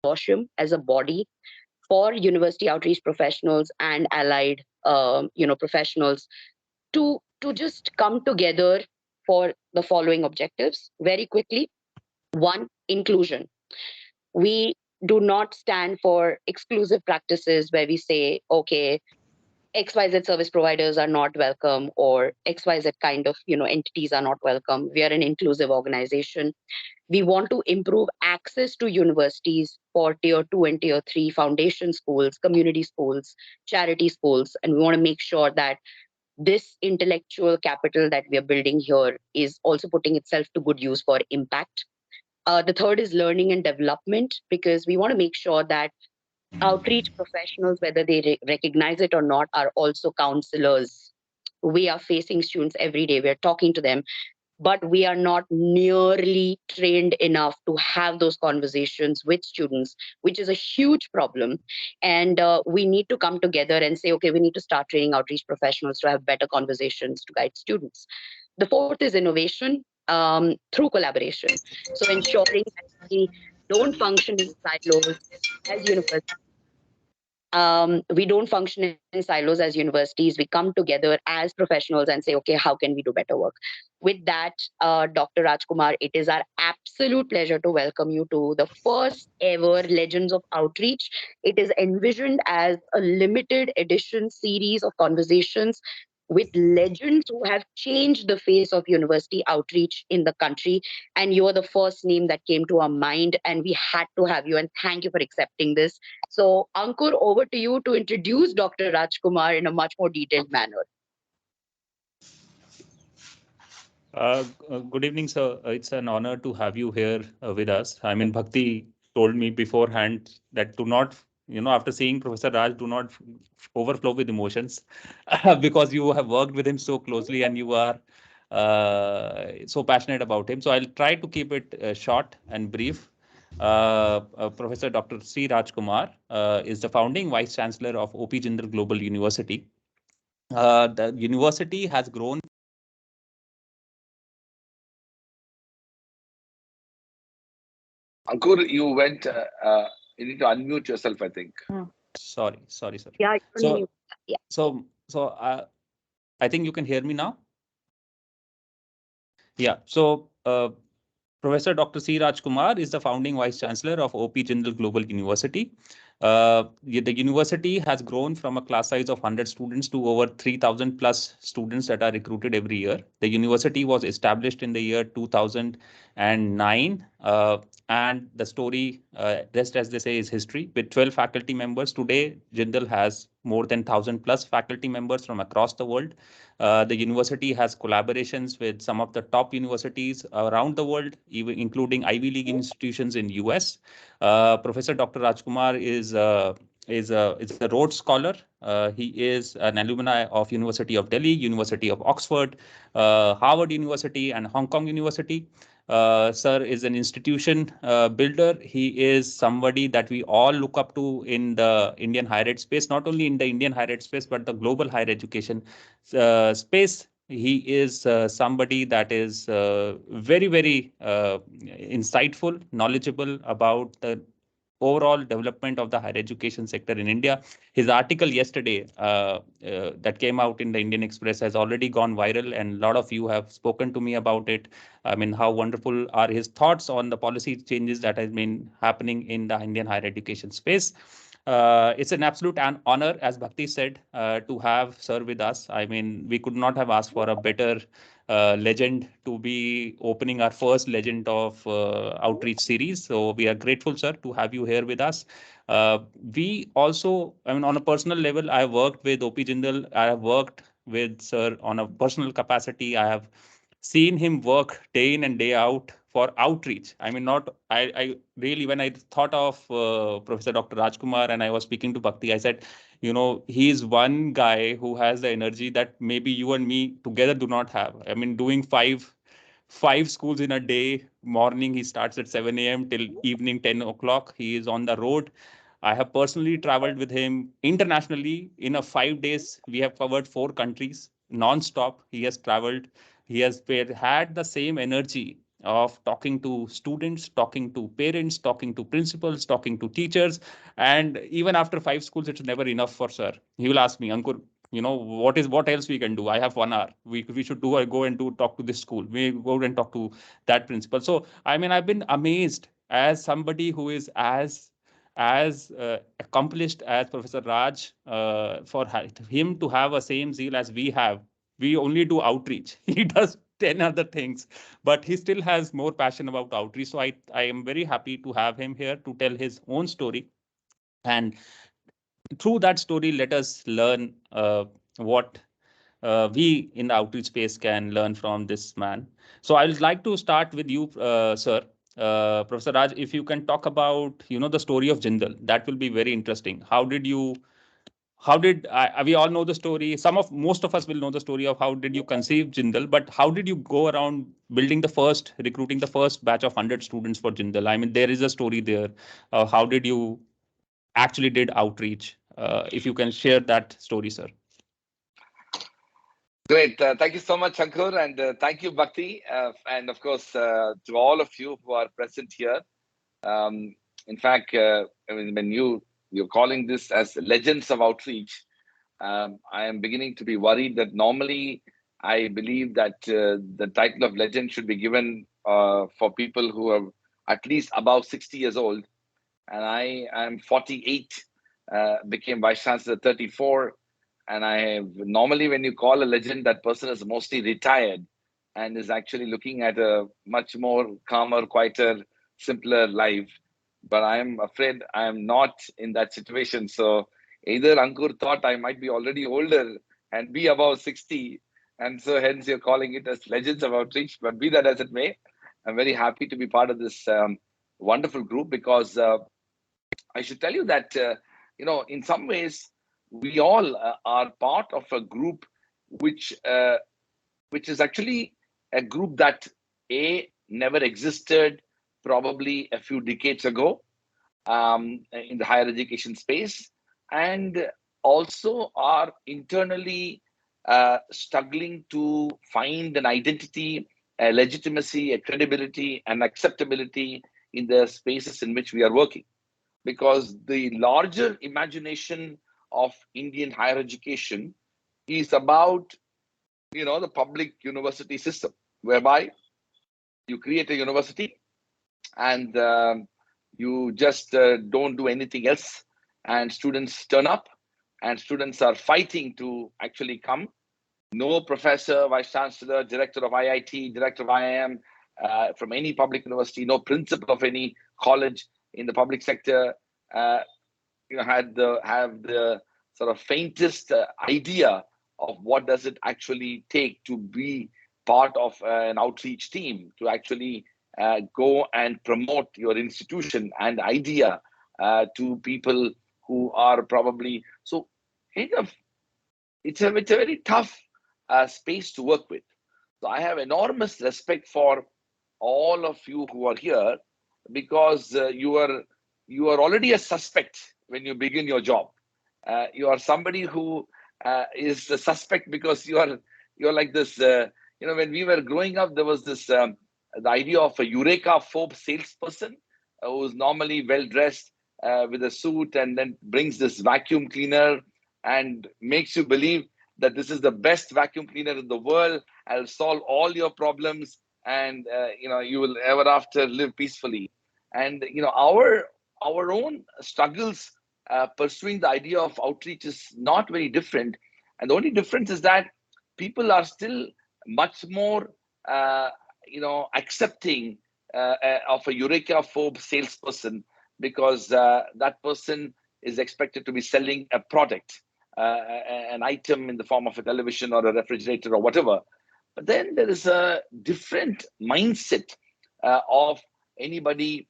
consortium as a body for university outreach professionals and allied, professionals to just come together for the following objectives very quickly. One, inclusion. We do not stand for exclusive practices where we say, okay, XYZ service providers are not welcome or XYZ kind of entities are not welcome. We are an inclusive organization. We want to improve access to universities for tier 2 and tier 3 foundation schools, community schools, charity schools, and we want to make sure that this intellectual capital that we are building here is also putting itself to good use for impact. The third is learning and development, because we want to make sure that outreach professionals, whether they recognize it or not, are also counselors. We are facing students every day, we're talking to them, but we are not nearly trained enough to have those conversations with students, which is a huge problem. And we need to come together and say, okay, we need to start training outreach professionals to have better conversations to guide students. The fourth is innovation through collaboration. So ensuring that we don't function in silos as universities. We don't function in silos as universities. We come together as professionals and say, okay, how can we do better work? With that, Dr. Raj Kumar, it is our absolute pleasure to welcome you to the first ever Legends of Outreach. It is envisioned as a limited edition series of conversations with legends who have changed the face of university outreach in the country. And you are the first name that came to our mind, and we had to have you. And thank you for accepting this. So, Ankur, over to you to introduce Dr. Rajkumar in a much more detailed manner. Good evening, sir. It's an honor to have you here with us. I mean, Bhakti told me beforehand that do not, after seeing Professor Raj, do not overflow with emotions because you have worked with him so closely and you are so passionate about him. So I'll try to keep it short and brief. Professor Dr. C. Raj Kumar is the founding Vice Chancellor of OP Jindal Global University. The university has grown. Ankur, you need to unmute yourself, I think. Sorry, sir. Yeah, So, yeah. I think you can hear me now. Yeah. So, Professor Dr. C. Raj Kumar is the founding Vice Chancellor of OP Jindal Global University. The university has grown from a class size of 100 students to over 3,000 plus students that are recruited every year. The university was established in the year 2009, and the story, just as they say, is history. With 12 faculty members today, Jindal has more than 1,000 plus faculty members from across the world. The university has collaborations with some of the top universities around the world, even including Ivy League institutions in US. Professor Dr. Rajkumar is a Rhodes Scholar. He is an alumni of University of Delhi, University of Oxford, Harvard University, and Hong Kong University. Sir is an institution builder. He is somebody that we all look up to in the Indian higher ed space, not only in the Indian higher ed space, but the global higher education space. He is somebody that is very, very insightful, knowledgeable about the overall development of the higher education sector in India. His article yesterday that came out in the Indian Express has already gone viral, and a lot of you have spoken to me about it. I mean, how wonderful are his thoughts on the policy changes that have been happening in the Indian higher education space. It's an absolute honor, as Bhakti said, to have Sir with us. I mean, we could not have asked for a better legend to be opening our first Legend of Outreach series. So we are grateful, sir, to have you here with us. We also, I mean, on a personal level, I have worked with OP Jindal. I have worked with Sir on a personal capacity. I have seen him work day in and day out for outreach. I mean, I really, when I thought of Professor Dr. Rajkumar and I was speaking to Bhakti, I said, he's one guy who has the energy that maybe you and me together do not have. I mean, doing five schools in a day. Morning, he starts at 7 a.m. till evening 10 o'clock. He is on the road. I have personally traveled with him internationally. In a 5 days, we have covered 4 countries non-stop. He has traveled. He has had the same energy of talking to students, talking to parents, talking to principals, talking to teachers. And even after 5 schools, it's never enough for sir. He will ask me, Ankur, what else we can do? I have 1 hour. We should go and do talk to this school. We go and talk to that principal. So I mean, I've been amazed as somebody who is as accomplished as Professor Raj, for him to have a same zeal as we have. We only do outreach. He does 10 other things, but he still has more passion about outreach. So I am very happy to have him here to tell his own story. And through that story, let us learn what we in the outreach space can learn from this man. So I would like to start with you, sir. Professor Raj, if you can talk about the story of Jindal, that will be very interesting. We all know the story? Most of us will know the story of how did you conceive Jindal, but how did you go around recruiting the first batch of 100 students for Jindal? I mean, there is a story there. How did you actually did outreach? If you can share that story, sir. Great. Thank you so much, Ankur, and thank you, Bhakti, and of course to all of you who are present here. In fact, I mean, when you're calling this as Legends of Outreach, I am beginning to be worried that normally I believe that the title of legend should be given for people who are at least above 60 years old, and I am 48, became Vice Chancellor 34. And I have normally, when you call a legend, that person is mostly retired and is actually looking at a much more calmer, quieter, simpler life. But I am afraid I am not in that situation. So either Ankur thought I might be already older and be above 60. And so hence you're calling it as Legends of Outreach. But be that as it may, I'm very happy to be part of this wonderful group, because I should tell you that, in some ways, we all are part of a group which is actually a group that never existed probably a few decades ago in the higher education space, and also are internally struggling to find an identity, a legitimacy, a credibility, and acceptability in the spaces in which we are working. Because the larger imagination of Indian higher education is about, the public university system, whereby you create a university and you just don't do anything else, and students turn up, and students are fighting to actually come. No professor, vice chancellor, director of IIT, director of IIM from any public university, no principal of any college in the public sector have the sort of faintest idea of what does it actually take to be part of an outreach team, to actually go and promote your institution and idea to people who are probably so kind of it's a very tough space to work with. So I have enormous respect for all of you who are here, because you are already a suspect when you begin your job. You are somebody who is a suspect because you're like this. When we were growing up, there was this the idea of a Eureka Forbes salesperson who's normally well dressed with a suit, and then brings this vacuum cleaner and makes you believe that this is the best vacuum cleaner in the world. I'll solve all your problems, and you will ever after live peacefully. And our own struggles pursuing the idea of outreach is not very different, and the only difference is that people are still much more accepting of a Eureka Forbes salesperson, because that person is expected to be selling a product, an item in the form of a television or a refrigerator or whatever. But then there is a different mindset of anybody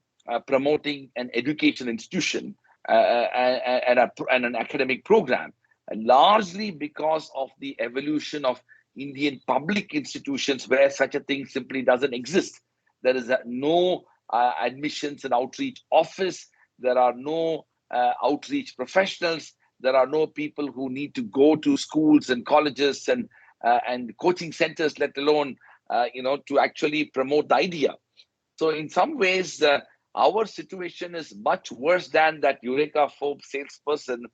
promoting an education institution and an academic program, and largely because of the evolution of Indian public institutions, where such a thing simply doesn't exist. There is no admissions and outreach office. There are no outreach professionals. There are no people who need to go to schools and colleges and coaching centers, let alone to actually promote the idea. So in some ways, our situation is much worse than that Eureka Forbes salesperson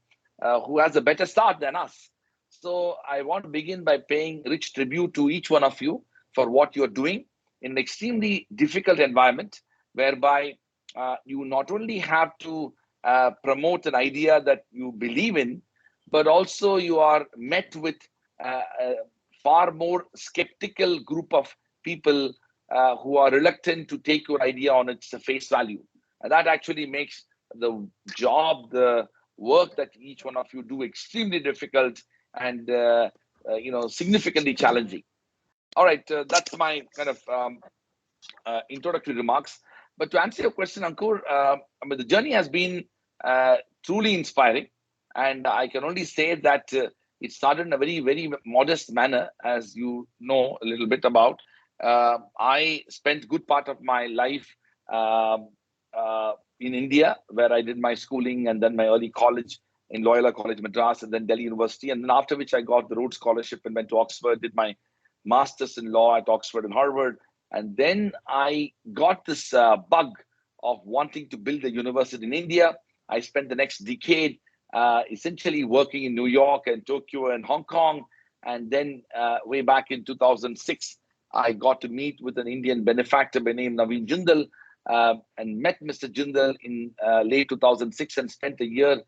who has a better start than us. So I want to begin by paying rich tribute to each one of you for what you're doing in an extremely difficult environment, whereby you not only have to promote an idea that you believe in, but also you are met with a far more skeptical group of people who are reluctant to take your idea on its face value. And that actually makes the job, the work that each one of you do extremely difficult and significantly challenging. All right, that's my kind of introductory remarks. But to answer your question, Ankur, the journey has been truly inspiring, and I can only say that it started in a very, very modest manner, as you know a little bit about. I spent good part of my life in India, where I did my schooling and then my early college in Loyola College, Madras, and then Delhi University. And then after which I got the Rhodes Scholarship and went to Oxford, did my master's in law at Oxford and Harvard. And then I got this bug of wanting to build a university in India. I spent the next decade essentially working in New York and Tokyo and Hong Kong. And then way back in 2006, I got to meet with an Indian benefactor by name Naveen Jindal, and met Mr. Jindal in late 2006 and spent a year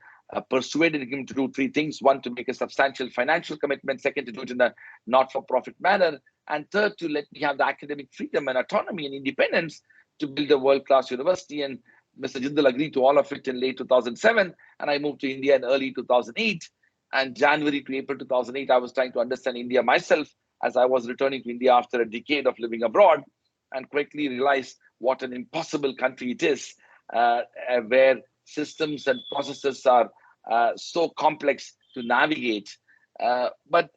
persuading him to do three things. One, to make a substantial financial commitment. Second, to do it in a not-for-profit manner. And third, to let me have the academic freedom and autonomy and independence to build a world-class university. And Mr. Jindal agreed to all of it in late 2007. And I moved to India in early 2008. And January to April 2008, I was trying to understand India myself as I was returning to India after a decade of living abroad, and quickly realized what an impossible country it is, where systems and processes are so complex to navigate. But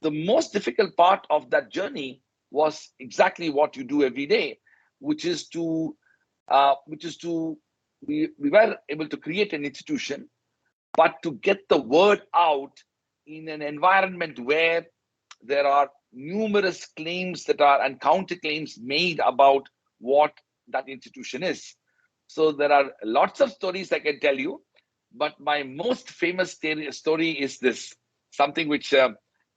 the most difficult part of that journey was exactly what you do every day, which is to we were able to create an institution, but to get the word out in an environment where there are numerous claims that are and counterclaims made about what that institution is. So there are lots of stories I can tell you, but my most famous story is this, something which we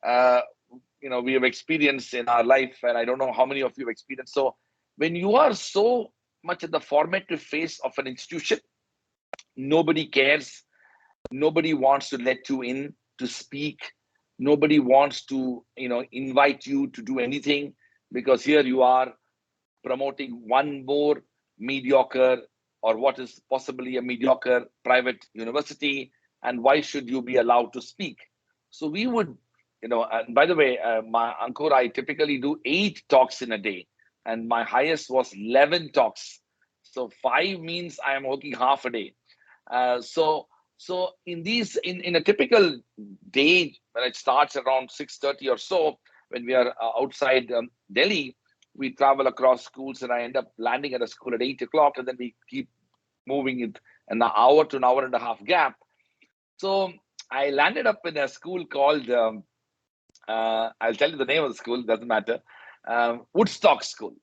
have experienced in our life, and I don't know how many of you have experienced. So when you are so much at the formative phase of an institution, nobody cares, nobody wants to let you in to speak, nobody wants to invite you to do anything, because here you are promoting one more mediocre, or what is possibly a mediocre private university, and why should you be allowed to speak? So we would, and by the way, my Ankur, I typically do 8 talks in a day, and my highest was 11 talks. So 5 means I am working half a day. So in a typical day, when it starts around 6:30 or so, when we are outside Delhi, we travel across schools, and I end up landing at a school at 8 o'clock, and then we keep moving it an hour to an hour and a half gap. So I landed up in a school called, I'll tell you the name of the school, doesn't matter, Woodstock School.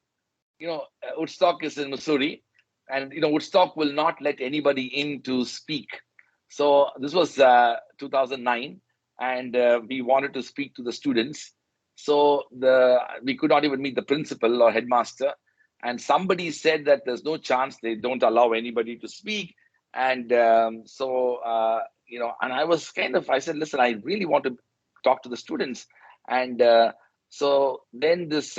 Woodstock is in Missouri, and Woodstock will not let anybody in to speak. So this was 2009, and we wanted to speak to the students. So we could not even meet the principal or headmaster, and somebody said that there's no chance, they don't allow anybody to speak. And and I was I said, listen, I really want to talk to the students. And so then this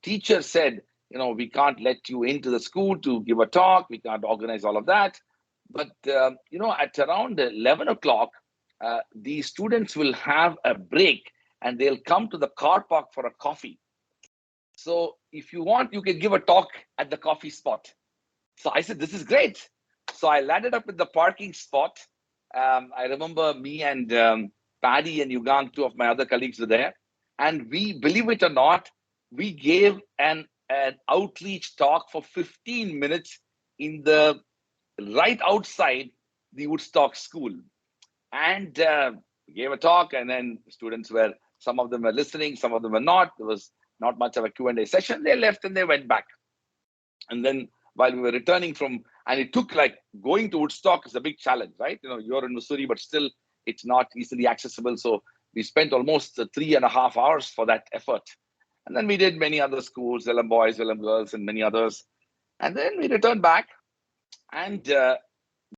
teacher said, we can't let you into the school to give a talk. We can't organize all of that. But, at around 11 o'clock, the students will have a break, and they'll come to the car park for a coffee. So if you want, you can give a talk at the coffee spot. So I said, this is great. So I landed up at the parking spot. I remember me and Paddy and Yugang, 2 of my other colleagues, were there. And we, believe it or not, we gave an outreach talk for 15 minutes in the right outside the Woodstock School. And we gave a talk, and then students some of them were listening, some of them were not. There was not much of a Q&A session. They left and they went back. And then while we were returning from, and it took like going to Woodstock is a big challenge, right? You're in Missouri, but still it's not easily accessible. So we spent almost 3.5 hours for that effort. And then we did many other schools, Welham Boys, Welham Girls, and many others. And then we returned back. And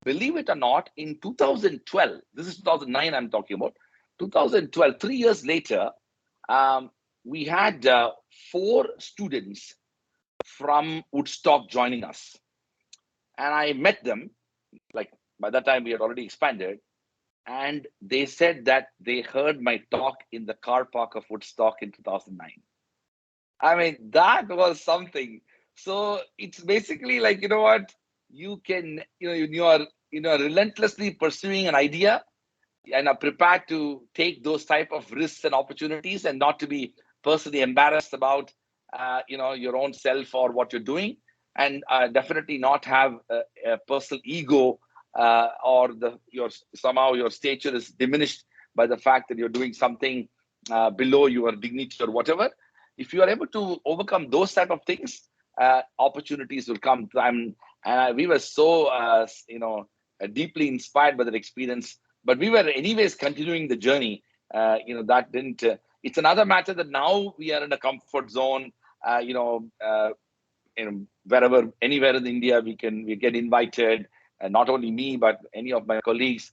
believe it or not, in 2012, this is 2009 I'm talking about, 2012, 3 years later, we had 4 students from Woodstock joining us. And I met them, like by that time we had already expanded. And they said that they heard my talk in the car park of Woodstock in 2009. I mean, that was something. So it's basically like, you know what, you can, you are relentlessly pursuing an idea and are prepared to take those type of risks and opportunities and not to be personally embarrassed about, your own self or what you're doing, and definitely not have a personal ego or somehow your stature is diminished by the fact that you're doing something below your dignity or whatever. If you are able to overcome those type of things, opportunities will come. We were so deeply inspired by that experience. But we were anyways continuing the journey. That didn't. It's another matter that now we are in a comfort zone. Wherever, anywhere in India, we get invited. Not only me, but any of my colleagues.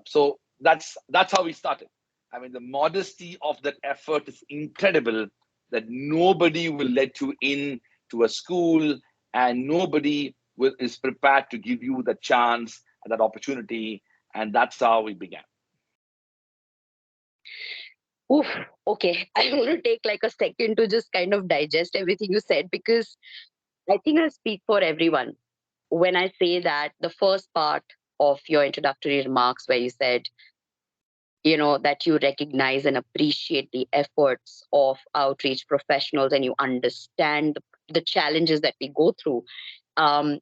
So that's how we started. I mean, the modesty of that effort is incredible. That nobody will let you in to a school, and nobody is prepared to give you the chance and that opportunity. And that's how we began. Oof, okay. I want to take like a second to just kind of digest everything you said, because I think I speak for everyone when I say that the first part of your introductory remarks, where you said, that you recognize and appreciate the efforts of outreach professionals and you understand the challenges that we go through. Um,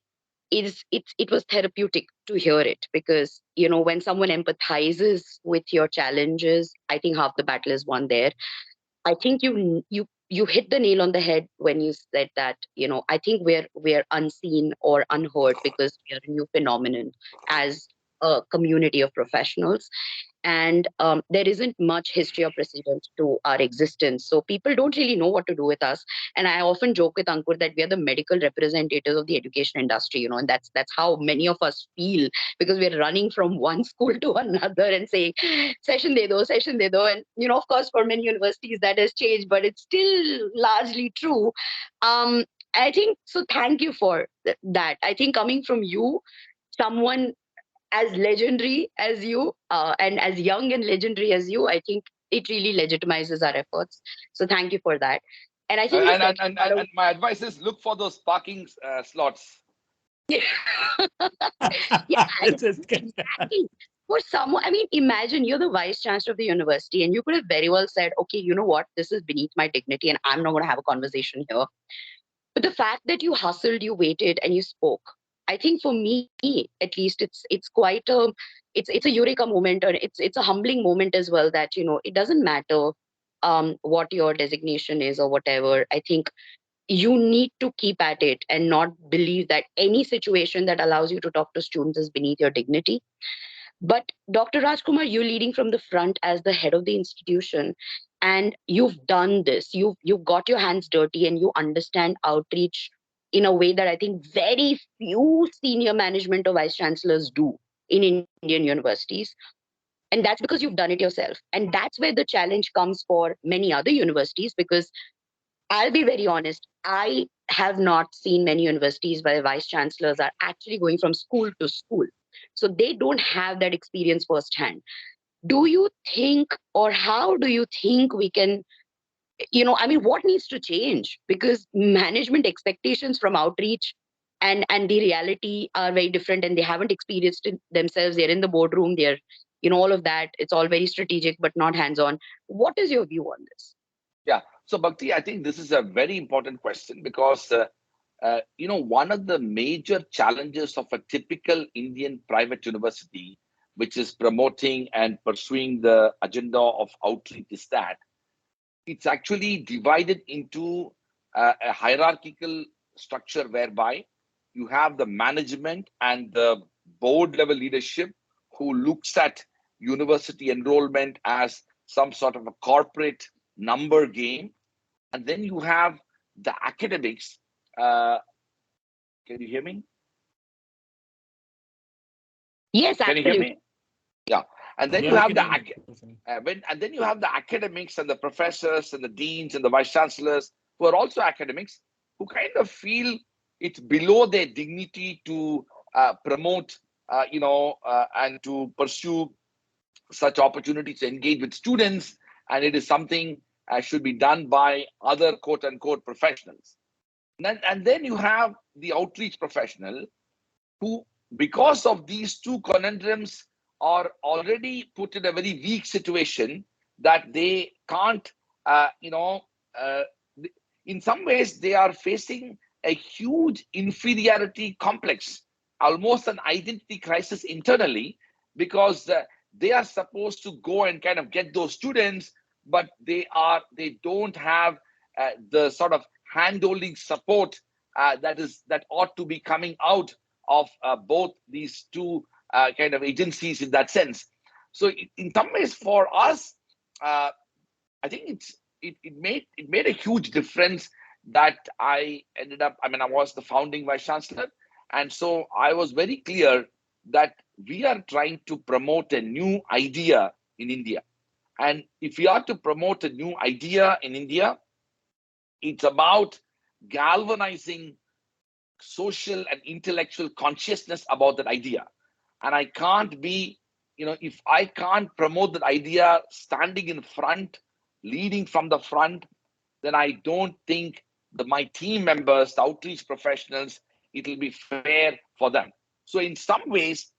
it was therapeutic to hear it, because when someone empathizes with your challenges, I think half the battle is won there. I think you hit the nail on the head when you said that, I think we're unseen or unheard because we are a new phenomenon as a community of professionals. And there isn't much history or precedent to our existence, so people don't really know what to do with us. And I often joke with Ankur that we are the medical representatives of the education industry, and that's how many of us feel, because we're running from one school to another and saying session de do, session de do. And of course for many universities that has changed, but it's still largely true. I think so. Thank you for that. I think coming from you, someone as legendary as you, and as young and legendary as you, I think it really legitimizes our efforts. So thank you for that. And I think And my advice is look for those parking slots. yeah, exactly. For someone, I mean, imagine you're the vice chancellor of the university, and you could have very well said, okay, you know what, this is beneath my dignity, and I'm not going to have a conversation here. But the fact that you hustled, you waited, and you spoke, I think for me, at least, it's quite it's a eureka moment, or it's a humbling moment as well. That it doesn't matter what your designation is or whatever. I think you need to keep at it and not believe that any situation that allows you to talk to students is beneath your dignity. But Dr. Rajkumar, you're leading from the front as the head of the institution, and you've done this. You've got your hands dirty, and you understand outreach in a way that I think very few senior management or vice chancellors do in Indian universities. And that's because you've done it yourself. And that's where the challenge comes for many other universities, because I'll be very honest, I have not seen many universities where vice chancellors are actually going from school to school. So they don't have that experience firsthand. Do you think, or how do you think we can, I mean, what needs to change? Because management expectations from outreach and the reality are very different, and they haven't experienced it themselves. They're in the boardroom, they're, all of that. It's all very strategic, but not hands on. What is your view on this? Yeah. So, Bhakti, I think this is a very important question because, one of the major challenges of a typical Indian private university, which is promoting and pursuing the agenda of outreach, is that it's actually divided into a hierarchical structure whereby you have the management and the board level leadership who looks at university enrollment as some sort of a corporate number game. And then you have the academics. Can you hear me? Yes, Can you hear absolutely. me? Yeah. And then Yeah, you we have can the hear you. and then you have the academics and the professors and the deans and the vice chancellors who are also academics, who kind of feel it's below their dignity to promote, and to pursue such opportunities to engage with students, and it is something should be done by other quote unquote professionals. And then you have the outreach professional who, because of these two conundrums, are already put in a very weak situation that they can't, uh, in some ways, they are facing a huge inferiority complex, almost an identity crisis internally, because they are supposed to go and kind of get those students, but they don't have the sort of hand-holding support that ought to be coming out of both these two kind of agencies in that sense. So in some ways, for us, I think it made a huge difference that I ended up. I mean, I was the founding vice chancellor, and so I was very clear that we are trying to promote a new idea in India. And if we are to promote a new idea in India, it's about galvanizing social and intellectual consciousness about that idea. And I can't be, if I can't promote that idea standing in front, leading from the front, then I don't think that my team members, the outreach professionals, it'll be fair for them. So in some ways,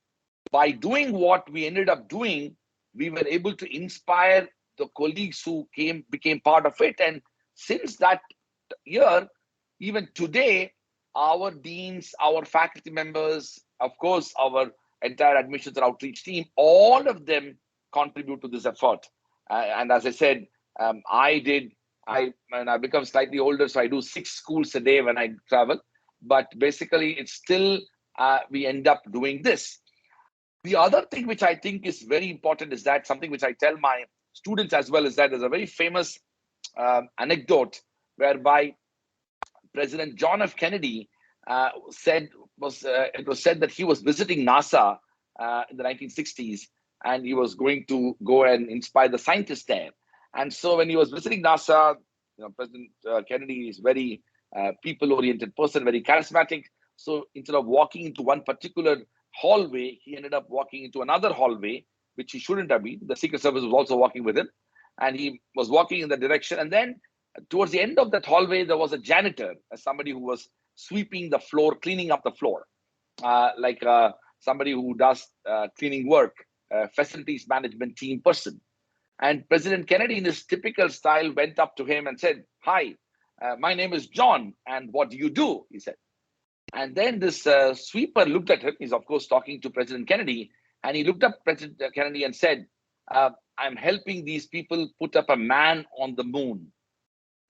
by doing what we ended up doing, we were able to inspire the colleagues who became part of it. And since that year, even today, our deans, our faculty members, of course, our entire admissions and outreach team, all of them contribute to this effort. And as I said, when I become slightly older, so I do 6 schools a day when I travel. But basically, it's still, we end up doing this. The other thing which I think is very important is that something which I tell my students as well, is that there's a very famous anecdote whereby President John F. Kennedy it was said that he was visiting NASA in the 1960s, and he was going to go and inspire the scientists there. And so when he was visiting NASA, President Kennedy is very people-oriented person, very charismatic. So instead of walking into one particular hallway, he ended up walking into another hallway, which he shouldn't have been. The Secret Service was also walking with him, and he was walking in that direction. And then towards the end of that hallway, there was a janitor, somebody who was sweeping the floor, cleaning up the floor, like somebody who does cleaning work, facilities management team person. And President Kennedy, in his typical style, went up to him and said, "Hi, my name is John, and what do you do?" he said. And then this sweeper looked at him. He's, of course, talking to President Kennedy. And he looked up President Kennedy and said, "I'm helping these people put up a man on the moon."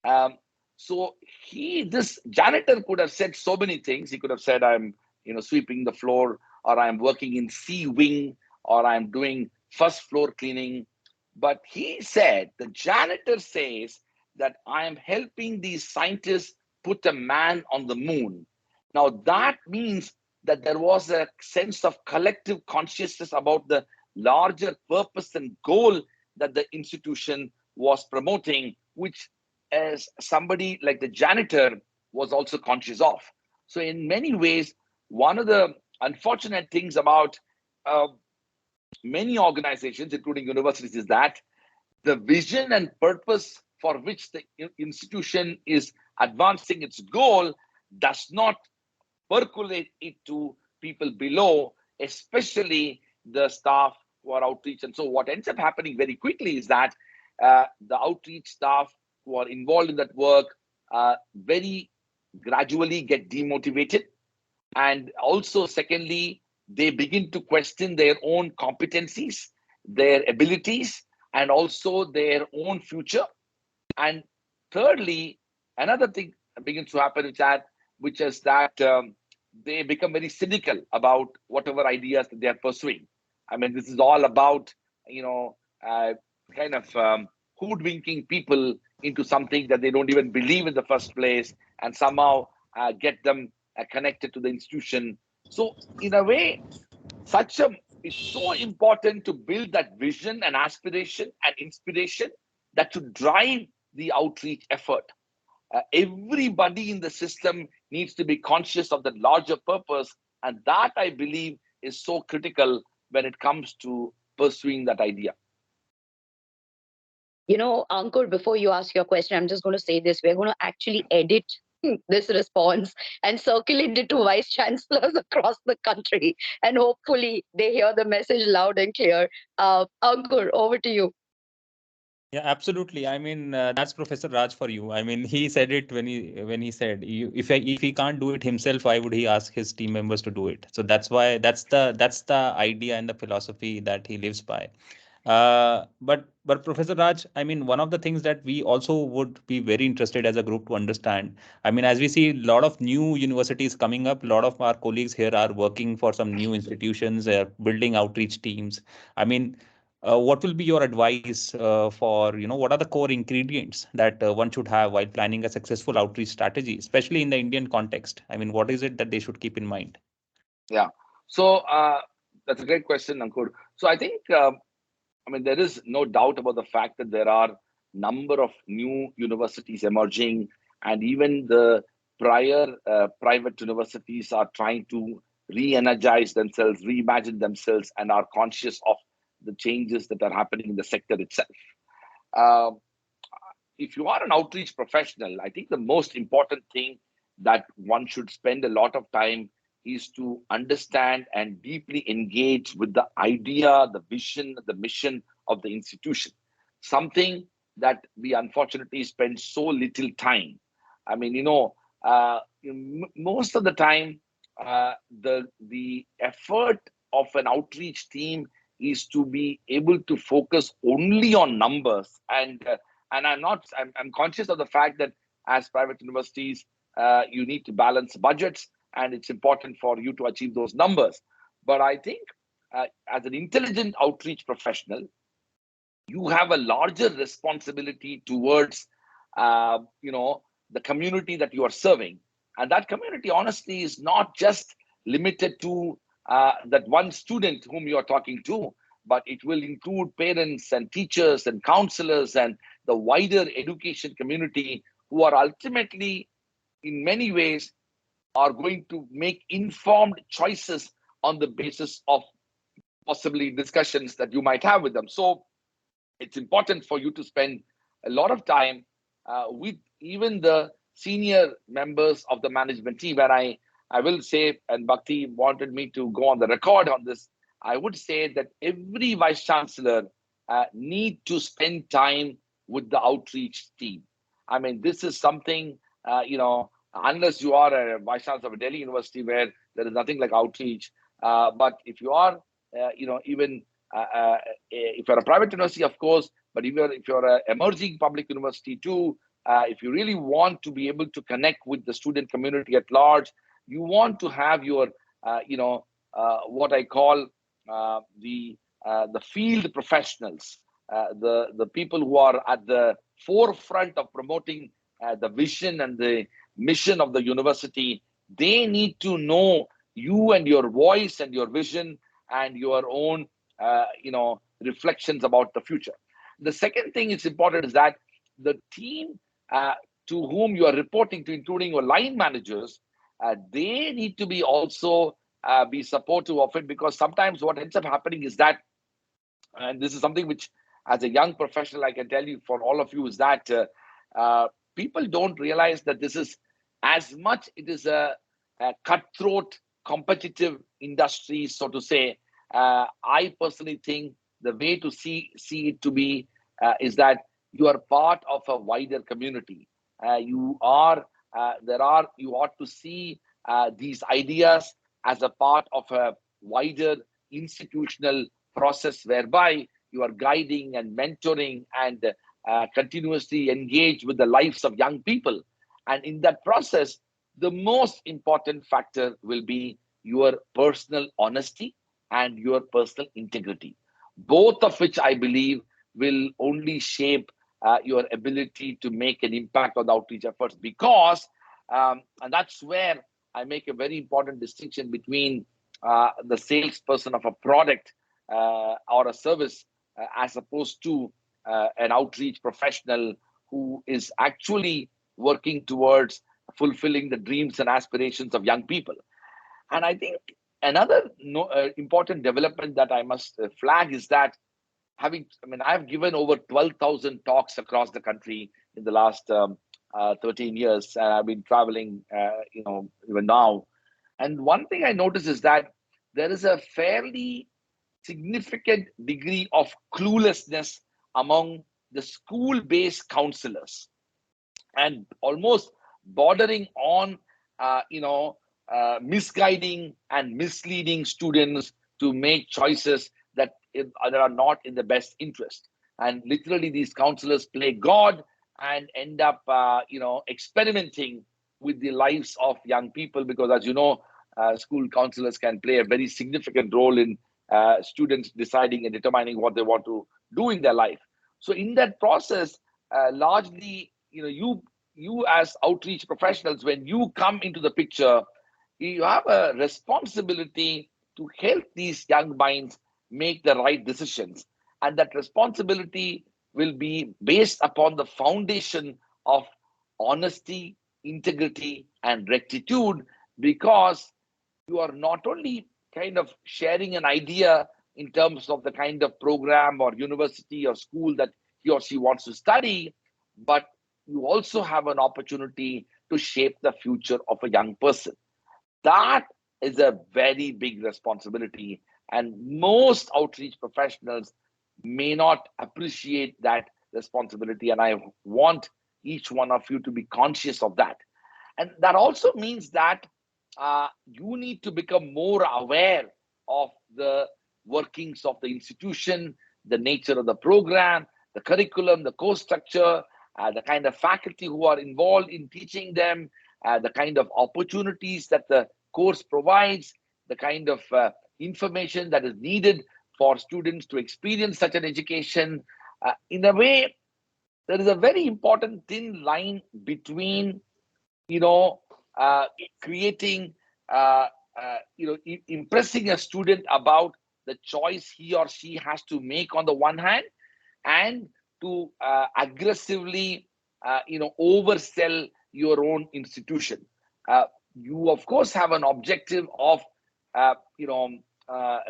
Um, so this janitor could have said so many things. He could have said, "I'm, sweeping the floor, or I'm working in C wing, or I'm doing first floor cleaning." But the janitor says that I am helping these scientists put a man on the moon. Now that means that there was a sense of collective consciousness about the larger purpose and goal that the institution was promoting, which as somebody like the janitor was also conscious of. So in many ways, one of the unfortunate things about many organizations, including universities, is that the vision and purpose for which the institution is advancing its goal does not percolate it to people below, especially the staff who are outreach. And so what ends up happening very quickly is that the outreach staff who are involved in that work very gradually get demotivated. And also, secondly, they begin to question their own competencies, their abilities, and also their own future. And thirdly, another thing begins to happen, which is that they become very cynical about whatever ideas that they are pursuing. I mean, this is all about, you know, kind of hoodwinking people into something that they don't even believe in the first place, and somehow get them connected to the institution. So, in a way, such a is so important to build that vision and aspiration and inspiration that should drive the outreach effort. Everybody in the system needs to be conscious of the larger purpose, and that, I believe, is so critical when it comes to pursuing that idea. Ankur, before you ask your question, I'm just going to say this. We're going to actually edit this response and circulate it to vice chancellors across the country. And hopefully they hear the message loud and clear. Ankur, over to you. Yeah, absolutely. I mean, that's Professor Raj for you. I mean, he said it when he said, if he can't do it himself, why would he ask his team members to do it? So that's the idea and the philosophy that he lives by. But Professor Raj, I mean, one of the things that we also would be very interested as a group to understand. I mean, as we see a lot of new universities coming up, a lot of our colleagues here are working for some new institutions, building outreach teams. I mean, what will be your advice for, what are the core ingredients that one should have while planning a successful outreach strategy, especially in the Indian context? I mean, what is it that they should keep in mind? Yeah. So that's a great question, Ankur. So I think, I mean, there is no doubt about the fact that there are number of new universities emerging, and even the prior private universities are trying to re-energize themselves, reimagine themselves, and are conscious of the changes that are happening in the sector itself. Uh, if you are an outreach professional, I think the most important thing that one should spend a lot of time is to understand and deeply engage with the idea, the vision, the mission of the institution. Something that we unfortunately spend so little time. I mean, most of the time, the effort of an outreach team is to be able to focus only on numbers, and I'm conscious of the fact that as private universities, you need to balance budgets, and it's important for you to achieve those numbers. But I think, as an intelligent outreach professional, you have a larger responsibility towards the community that you are serving, and that community honestly is not just limited to that one student whom you are talking to, but it will include parents and teachers and counselors and the wider education community, who are ultimately, in many ways, are going to make informed choices on the basis of possibly discussions that you might have with them. So it's important for you to spend a lot of time with even the senior members of the management team. And I will say, and Bhakti wanted me to go on the record on this, I would say that every vice chancellor need to spend time with the outreach team. I mean, this is something, unless you are a vice chancellor of a Delhi university where there is nothing like outreach. But if you are, even if you're a private university, of course, but if you're an emerging public university too, if you really want to be able to connect with the student community at large, you want to have your, what I call the field professionals, the people who are at the forefront of promoting the vision and the mission of the university. They need to know you and your voice and your vision and your own reflections about the future. The second thing is important is that the team to whom you are reporting to, including your line managers, they need to be also be supportive of it, because sometimes what ends up happening is that, and this is something which, as a young professional, I can tell you for all of you, is that people don't realize that this is, as much it is a cutthroat competitive industry, so to say. I personally think the way to see it to be is that you are part of a wider community. You ought to see these ideas as a part of a wider institutional process, whereby you are guiding and mentoring and continuously engage with the lives of young people. And in that process, the most important factor will be your personal honesty and your personal integrity, both of which I believe will only shape your ability to make an impact on the outreach efforts. Because, and that's where I make a very important distinction between the salesperson of a product or a service as opposed to an outreach professional who is actually working towards fulfilling the dreams and aspirations of young people. And I think another important development that I must flag is that I've given over 12,000 talks across the country in the last 13 years. And I've been traveling, even now. And one thing I notice is that there is a fairly significant degree of cluelessness among the school-based counselors, and almost bordering on, misguiding and misleading students to make choices that are not in the best interest. And literally, these counselors play God and end up, experimenting with the lives of young people, because, as you know, school counselors can play a very significant role in students deciding and determining what they want to do in their life. So in that process, largely, you as outreach professionals, when you come into the picture, you have a responsibility to help these young minds make the right decisions. And that responsibility will be based upon the foundation of honesty, integrity, and rectitude, because you are not only kind of sharing an idea in terms of the kind of program or university or school that he or she wants to study, but you also have an opportunity to shape the future of a young person. That is a very big responsibility, and most outreach professionals may not appreciate that responsibility. And I want each one of you to be conscious of that. And that also means that you need to become more aware of the workings of the institution, the nature of the program, the curriculum, the course structure, the kind of faculty who are involved in teaching them, the kind of opportunities that the course provides, the kind of information that is needed for students to experience such an education. In a way, there is a very important thin line between, creating, impressing a student about the choice he or she has to make on the one hand, and to aggressively, oversell your own institution. You, of course, have an objective of,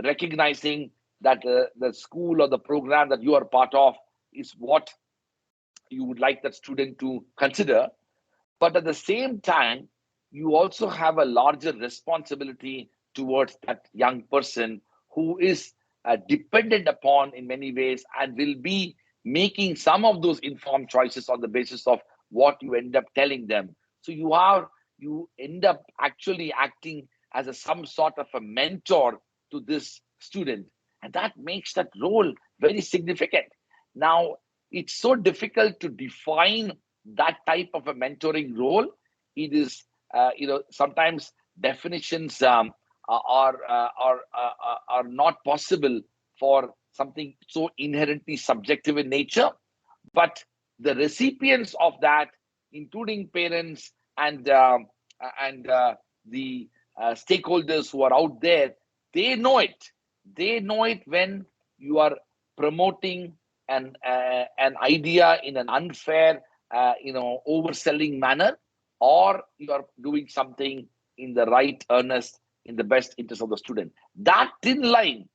recognizing that the school or the program that you are part of is what you would like that student to consider. But at the same time, you also have a larger responsibility towards that young person who is dependent upon in many ways, and will be making some of those informed choices on the basis of what you end up telling them. So you end up actually acting as some sort of a mentor to this student, and that makes that role very significant. Now, it's so difficult to define that type of a mentoring role. It is, sometimes definitions are not possible for something so inherently subjective in nature. But the recipients of that, including parents and the stakeholders who are out there, they know it. They know it when you are promoting an idea in an unfair, overselling manner, or you are doing something in the right earnest, in the best interest of the student. That thin line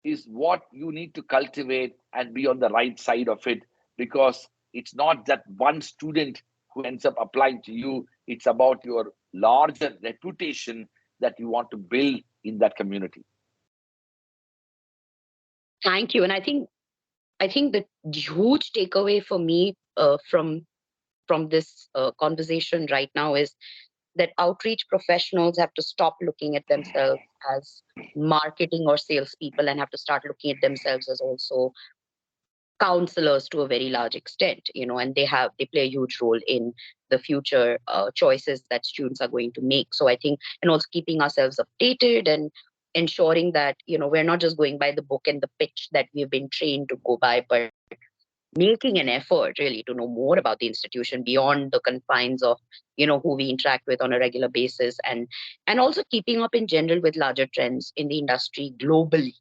is what you need to cultivate and be on the right side of it, because it's not that one student who ends up applying to you. It's about your larger reputation that you want to build in that community. Thank you. And I think the huge takeaway for me from this conversation right now is that outreach professionals have to stop looking at themselves as marketing or salespeople, and have to start looking at themselves as also counselors to a very large extent, and they play a huge role in the future choices that students are going to make. So I think, and also keeping ourselves updated and ensuring that, we're not just going by the book and the pitch that we've been trained to go by, but making an effort really to know more about the institution beyond the confines of, who we interact with on a regular basis, and also keeping up in general with larger trends in the industry globally.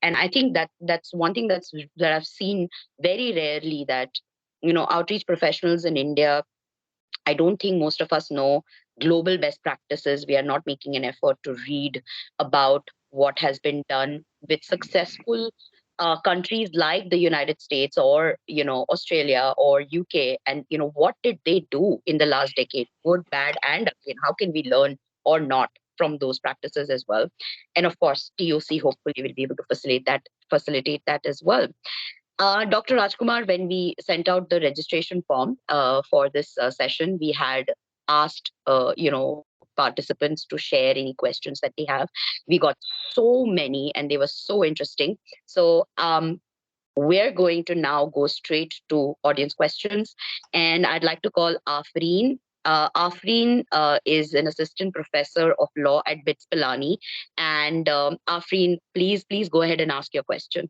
And I think that's one thing that I've seen very rarely, that outreach professionals in India, I don't think most of us know global best practices. We are not making an effort to read about what has been done with successful countries like the United States, or Australia or UK, and what did they do in the last decade, good, bad, and again, how can we learn or not from those practices as well. And of course, TOC hopefully will be able to facilitate that as well. Dr. Rajkumar, when we sent out the registration form for this session, we had asked, participants to share any questions that they have. We got so many, and they were so interesting. So we're going to now go straight to audience questions, and I'd like to call Afreen. Afreen is an assistant professor of law at BITS Pilani, and Afreen, please go ahead and ask your question.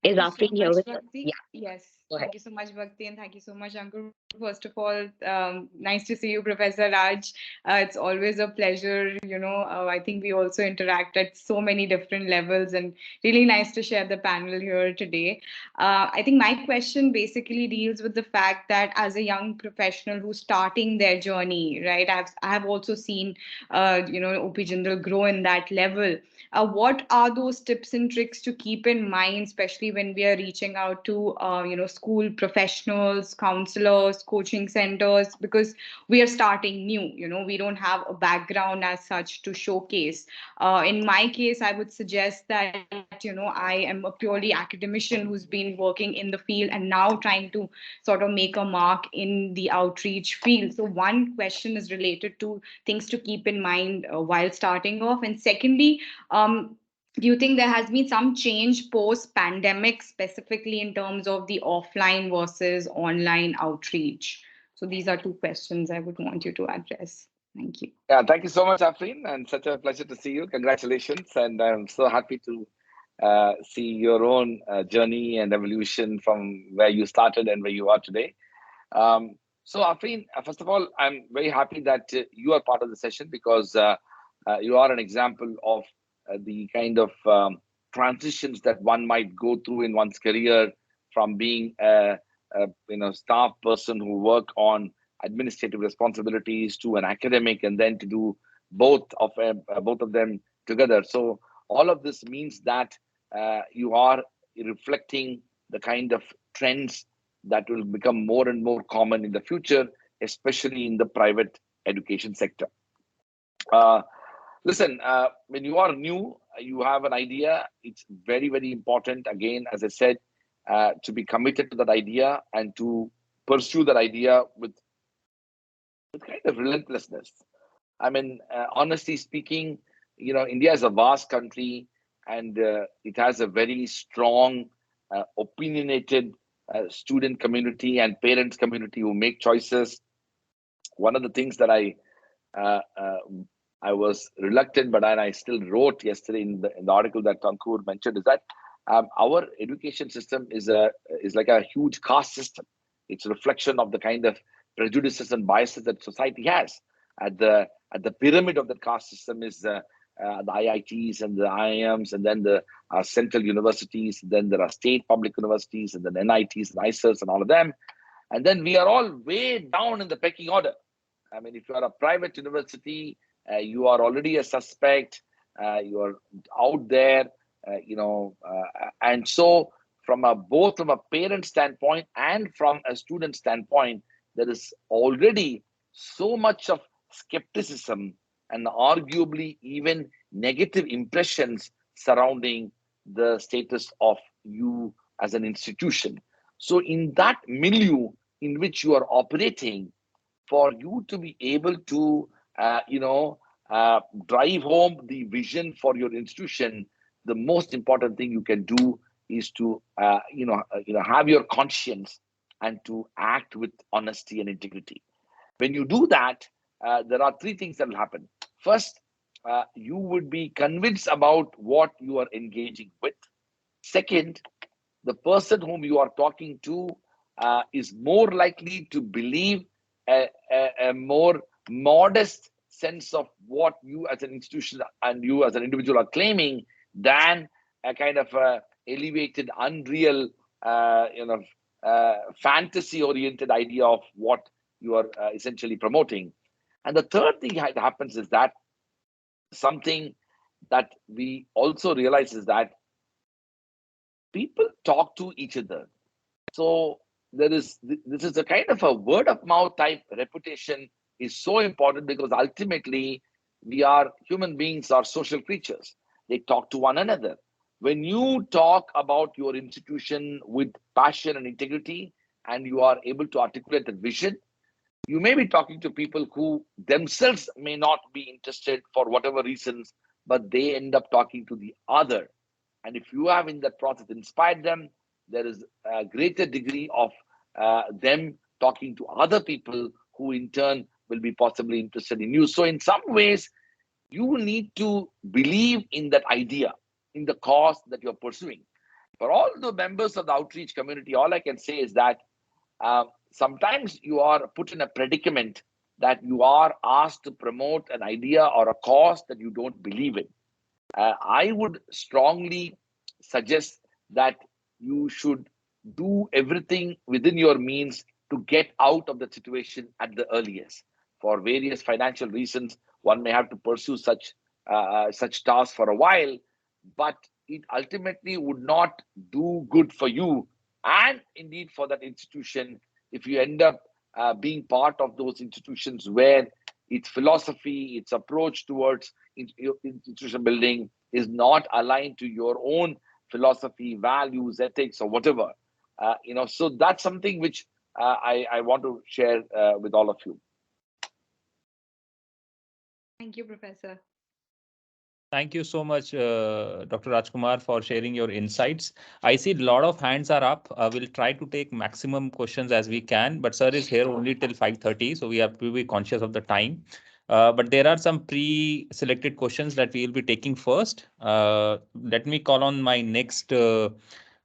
Is Thank you so Afreen here much, with us? Bhakti. Yeah, Yes, go ahead. thank you so much, Bhakti, and thank you so much, Ankur. First of all, nice to see you, Professor Raj. It's always a pleasure. I think we also interact at so many different levels, and really nice to share the panel here today. I think my question basically deals with the fact that as a young professional who's starting their journey, right? I have also seen, OP Jindal grow in that level. What are those tips and tricks to keep in mind, especially when we are reaching out to, school professionals, counselors, coaching centers, because we are starting new, we don't have a background as such to showcase. In my case, I would suggest that, I am a purely academician who's been working in the field and now trying to sort of make a mark in the outreach field. So one question is related to things to keep in mind while starting off. And secondly, do you think there has been some change post pandemic, specifically in terms of the offline versus online outreach? So these are two questions I would want you to address. Thank you. Yeah, thank you so much, Afreen, and such a pleasure to see you. Congratulations, and I'm so happy to see your own journey and evolution from where you started and where you are today. So, Afreen, first of all, I'm very happy that you are part of the session, because you are an example of the kind of transitions that one might go through in one's career, from being a staff person who work on administrative responsibilities to an academic, and then to do both of them together. So all of this means that you are reflecting the kind of trends that will become more and more common in the future, especially in the private education sector. Listen, when you are new, you have an idea. It's very, very important, again, as I said, to be committed to that idea and to pursue that idea with kind of relentlessness. I mean, honestly speaking, India is a vast country, and it has a very strong, opinionated student community and parents community who make choices. One of the things that uh, uh, I was reluctant, but I still wrote yesterday in the article that Ankur mentioned, is that our education system is like a huge caste system. It's a reflection of the kind of prejudices and biases that society has. At the pyramid of the caste system is the IITs and the IIMs, and then the central universities. Then there are state public universities, and then NITs and ISERs and all of them. And then we are all way down in the pecking order. I mean, if you are a private university, you are already a suspect. You are out there, and so both from a parent standpoint and from a student standpoint, there is already so much of skepticism and arguably even negative impressions surrounding the status of you as an institution. So in that milieu in which you are operating, for you to be able to drive home the vision for your institution, the most important thing you can do is to have your conscience and to act with honesty and integrity. When you do that, there are three things that will happen. First, you would be convinced about what you are engaging with. Second, the person whom you are talking to is more likely to believe a more modest sense of what you as an institution and you as an individual are claiming than a kind of elevated, unreal, fantasy-oriented idea of what you are essentially promoting. And the third thing that happens is that something that we also realize is that people talk to each other. So this is a kind of a word of mouth type reputation is so important, because ultimately human beings are social creatures. They talk to one another. When you talk about your institution with passion and integrity, and you are able to articulate the vision, you may be talking to people who themselves may not be interested for whatever reasons, but they end up talking to the other. And if you have in that process inspired them, there is a greater degree of them talking to other people who in turn will be possibly interested in you. So in some ways, you need to believe in that idea, in the cause that you're pursuing. For all the members of the outreach community, all I can say is that sometimes you are put in a predicament that you are asked to promote an idea or a cause that you don't believe in. I would strongly suggest that you should do everything within your means to get out of the situation at the earliest. For various financial reasons, one may have to pursue such tasks for a while, but it ultimately would not do good for you and indeed for that institution if you end up being part of those institutions where its philosophy, its approach towards institution building is not aligned to your own philosophy, values, ethics, or whatever. So that's something which I want to share with all of you. Thank you, Professor. Thank you so much, Dr. Raj Kumar, for sharing your insights. I see a lot of hands are up. We'll try to take maximum questions as we can, but sir is here only till 5:30, so we have to be conscious of the time. But there are some pre-selected questions that we will be taking first. Let me call on my next colleague,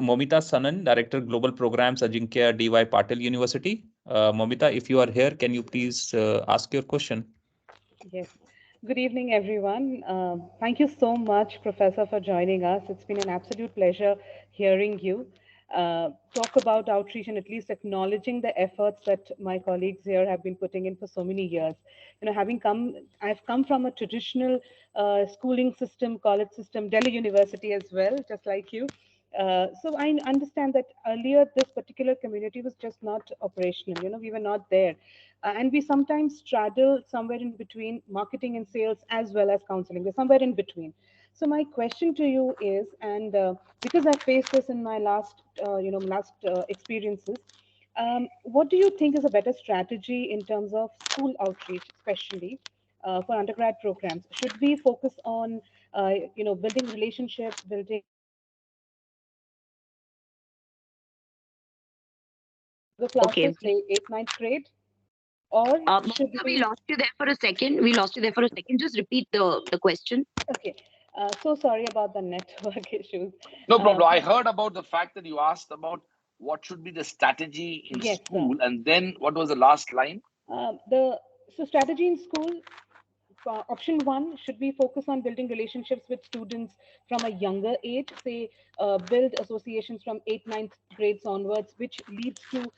Momita Sanan, Director Global Programs, Ajinkya D.Y. Patil University. Momita, if you are here, can you please ask your question? Yes. Good evening, everyone. Thank you so much, Professor, for joining us. It's been an absolute pleasure hearing you talk about outreach and at least acknowledging the efforts that my colleagues here have been putting in for so many years. I've come from a traditional schooling system, college system, Delhi University as well, just like you. So I understand that earlier this particular community was just not operational. We were not there. And we sometimes straddle somewhere in between marketing and sales as well as counseling. We're somewhere in between. So my question to you is, and because I faced this in my last experiences, what do you think is a better strategy in terms of school outreach, especially for undergrad programs? Should we focus on, building relationships, building the Okay. classes, say 8th, 9th grade? Or should Monica, we? we lost you there for a second. We lost you there for a second. Just repeat the question. Okay. So sorry about the network issues. No problem. I heard about the fact that you asked about what should be the strategy in Yes, sir. school, and then what was the last line? So strategy in school, option one, should we focus on building relationships with students from a younger age, say build associations from 8th, 9th grades onwards, which leads to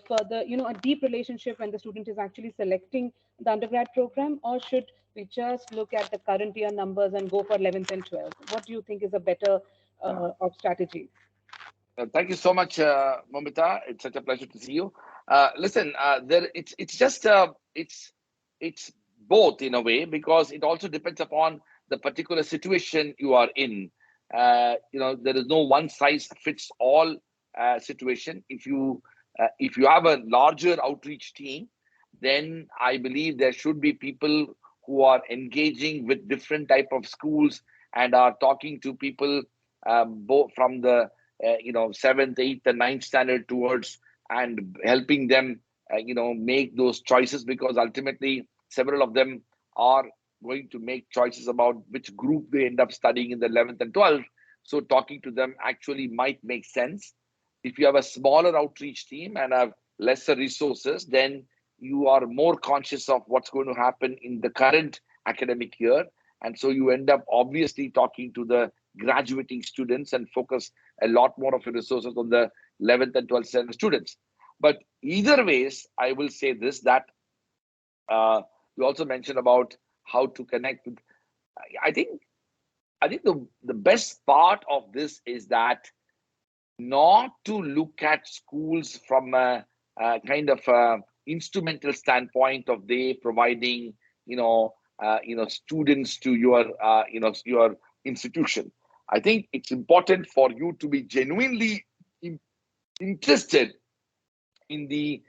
further, a deep relationship when the student is actually selecting the undergrad program? Or should we just look at the current year numbers and go for 11th and 12th? What do you think is a better of strategy? Thank you so much, Momita. It's such a pleasure to see you. Listen, it's both in a way, because it also depends upon the particular situation you are in. There is no one size fits all situation. If you have a larger outreach team, then I believe there should be people who are engaging with different type of schools and are talking to people both from the 7th, 8th, and 9th standard towards, and helping them make those choices, because ultimately several of them are going to make choices about which group they end up studying in the 11th and 12th. So talking to them actually might make sense. If you have a smaller outreach team and have lesser resources, then you are more conscious of what's going to happen in the current academic year. And so you end up obviously talking to the graduating students and focus a lot more of your resources on the 11th and 12th standard students. But either ways, I will say this, that you also mentioned about how to connect with. I think the best part of this is that not to look at schools from a kind of instrumental standpoint of they providing students to your your institution. I think it's important for you to be genuinely interested in the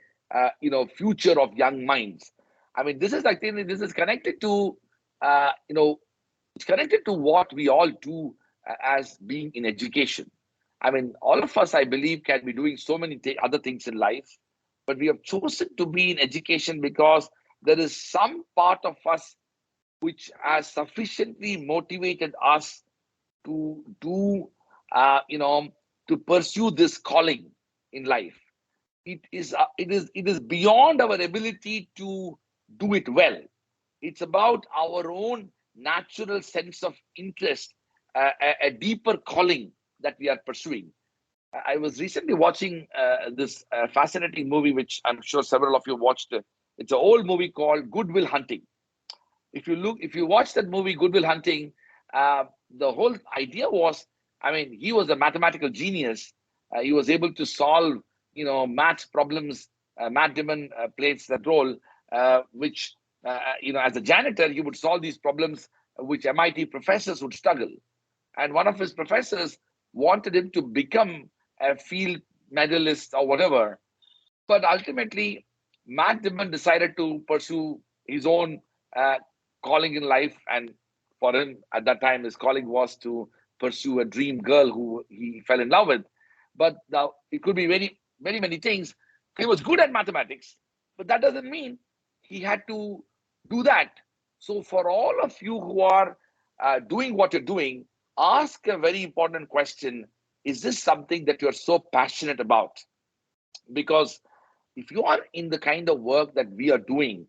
future of young minds. I mean, I think this is connected to it's connected to what we all do as being in education. I mean, all of us, I believe, can be doing so many other things in life, but we have chosen to be in education because there is some part of us which has sufficiently motivated us to do, to pursue this calling in life. It is beyond our ability to do it well. It's about our own natural sense of interest, a deeper calling that we are pursuing. I was recently watching this fascinating movie, which I'm sure several of you watched. It's an old movie called Good Will Hunting. If you watch that movie, Good Will Hunting, the whole idea was, I mean, he was a mathematical genius. He was able to solve, math problems. Matt Damon plays that role, which, as a janitor, he would solve these problems which MIT professors would struggle. And one of his professors wanted him to become a field medalist or whatever. But ultimately, Matt Damon decided to pursue his own calling in life. And for him, at that time, his calling was to pursue a dream girl who he fell in love with. But now it could be very, very many things. He was good at mathematics, but that doesn't mean he had to do that. So for all of you who are doing what you're doing, ask a very important question. Is this something that you're so passionate about? Because if you are in the kind of work that we are doing,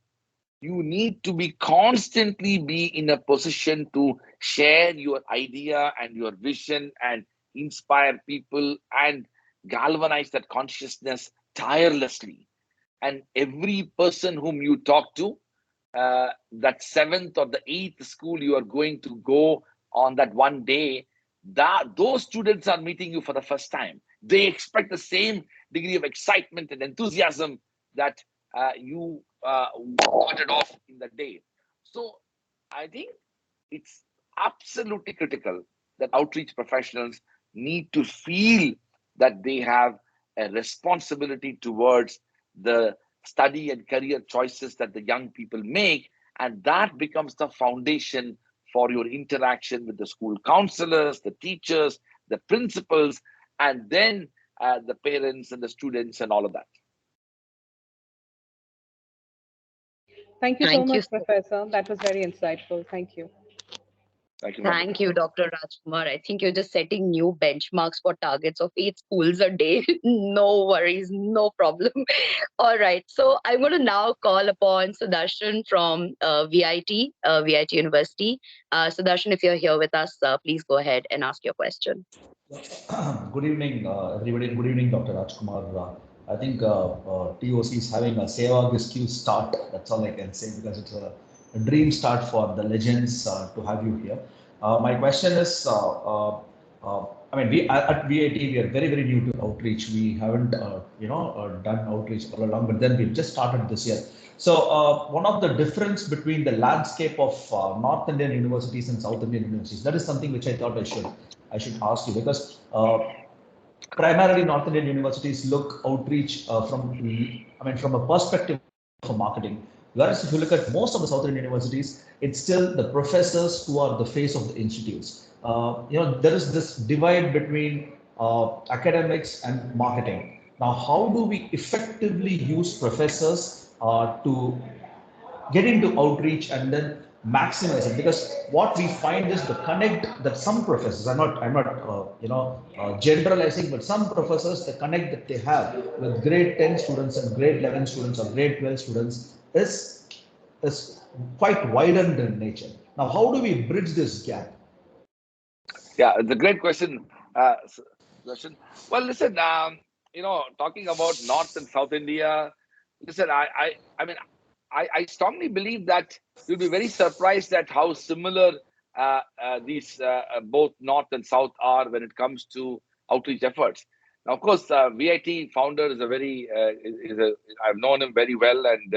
you need to be constantly be in a position to share your idea and your vision and inspire people and galvanize that consciousness tirelessly. And every person whom you talk to, that 7th or the 8th school you are going to go on that one day, those students are meeting you for the first time. They expect the same degree of excitement and enthusiasm that you started off in the day. So I think it's absolutely critical that outreach professionals need to feel that they have a responsibility towards the study and career choices that the young people make, and that becomes the foundation for your interaction with the school counselors, the teachers, the principals, and then the parents and the students and all of that. Thank you so much, Professor. That was very insightful. Thank you. Thank you, Dr. Rajkumar. I think you're just setting new benchmarks for targets of 8 schools a day. No worries, no problem. All right. So I'm going to now call upon Sudarshan from VIT University. Sudarshan, if you're here with us, please go ahead and ask your question. Good evening, everybody. Good evening, Dr. Rajkumar. I think TOC is having a Seva Giskew start. That's all I can say, because it's a dream start for the legends to have you here. My question is, I mean, we at VIT, we are very, very new to outreach. We haven't, done outreach for a long, but then we've just started this year. So one of the difference between the landscape of North Indian universities and South Indian universities, that is something which I thought I should ask you, because primarily North Indian universities look outreach from a perspective of marketing. Whereas if you look at most of the South Indian universities, it's still the professors who are the face of the institutes. There is this divide between academics and marketing. Now, how do we effectively use professors to get into outreach and then maximize it? Because what we find is the connect that some professors, I'm not generalizing, but some professors, the connect that they have with grade 10 students and grade 11 students or grade 12 students is quite widened in nature. Now, how do we bridge this gap? Yeah, it's a great question, Darshan. Well, listen, talking about North and South India, listen, I mean, I strongly believe that you'll be very surprised at how similar these both North and South are when it comes to outreach efforts. Now, of course, VIT founder is a very, I've known him very well, and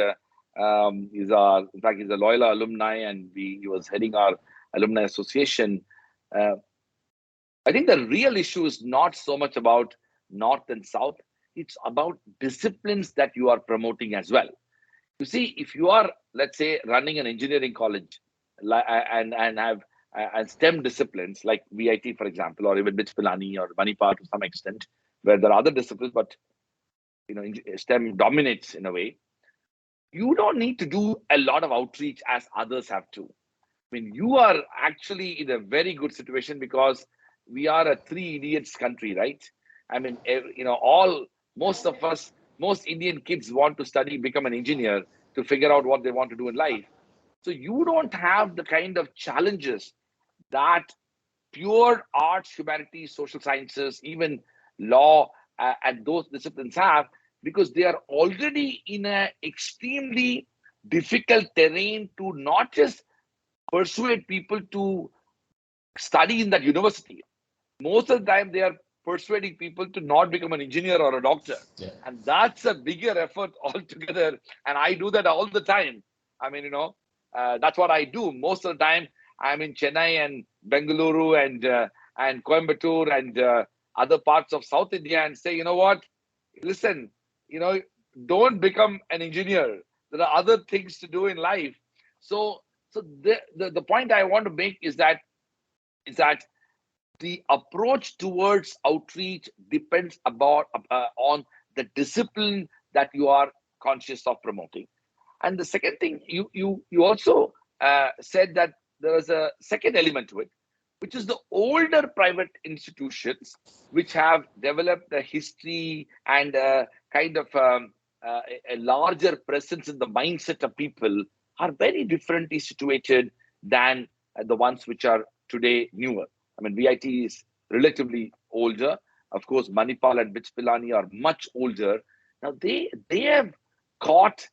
in fact, he's a Loyola alumni, and he was heading our alumni association. Uh, I think the real issue is not so much about North and South. It's about disciplines that you are promoting as well. You see, if you are, let's say, running an engineering college and have and STEM disciplines like VIT, for example, or even BITS Pilani or Manipal to some extent, where there are other disciplines, but STEM dominates in a way, you don't need to do a lot of outreach as others have to. I mean, you are actually in a very good situation because we are a three idiots country, right? I mean, most of us, most Indian kids want to study, become an engineer to figure out what they want to do in life. So you don't have the kind of challenges that pure arts, humanities, social sciences, even law, and those disciplines have, because they are already in an extremely difficult terrain to not just persuade people to study in that university. Most of the time, they are persuading people to not become an engineer or a doctor. Yeah. And that's a bigger effort altogether. And I do that all the time. I mean, that's what I do. Most of the time, I'm in Chennai and Bengaluru and Coimbatore and other parts of South India and say, you know what? Listen, don't become an engineer. There are other things to do in life. So the point I want to make is that the approach towards outreach depends on the discipline that you are conscious of promoting. And the second thing, you also said that there is a second element to it, which is the older private institutions which have developed a history and kind of a larger presence in the mindset of people are very differently situated than the ones which are today newer. I mean, VIT is relatively older. Of course, Manipal and BITS Pilani are much older. Now, they have caught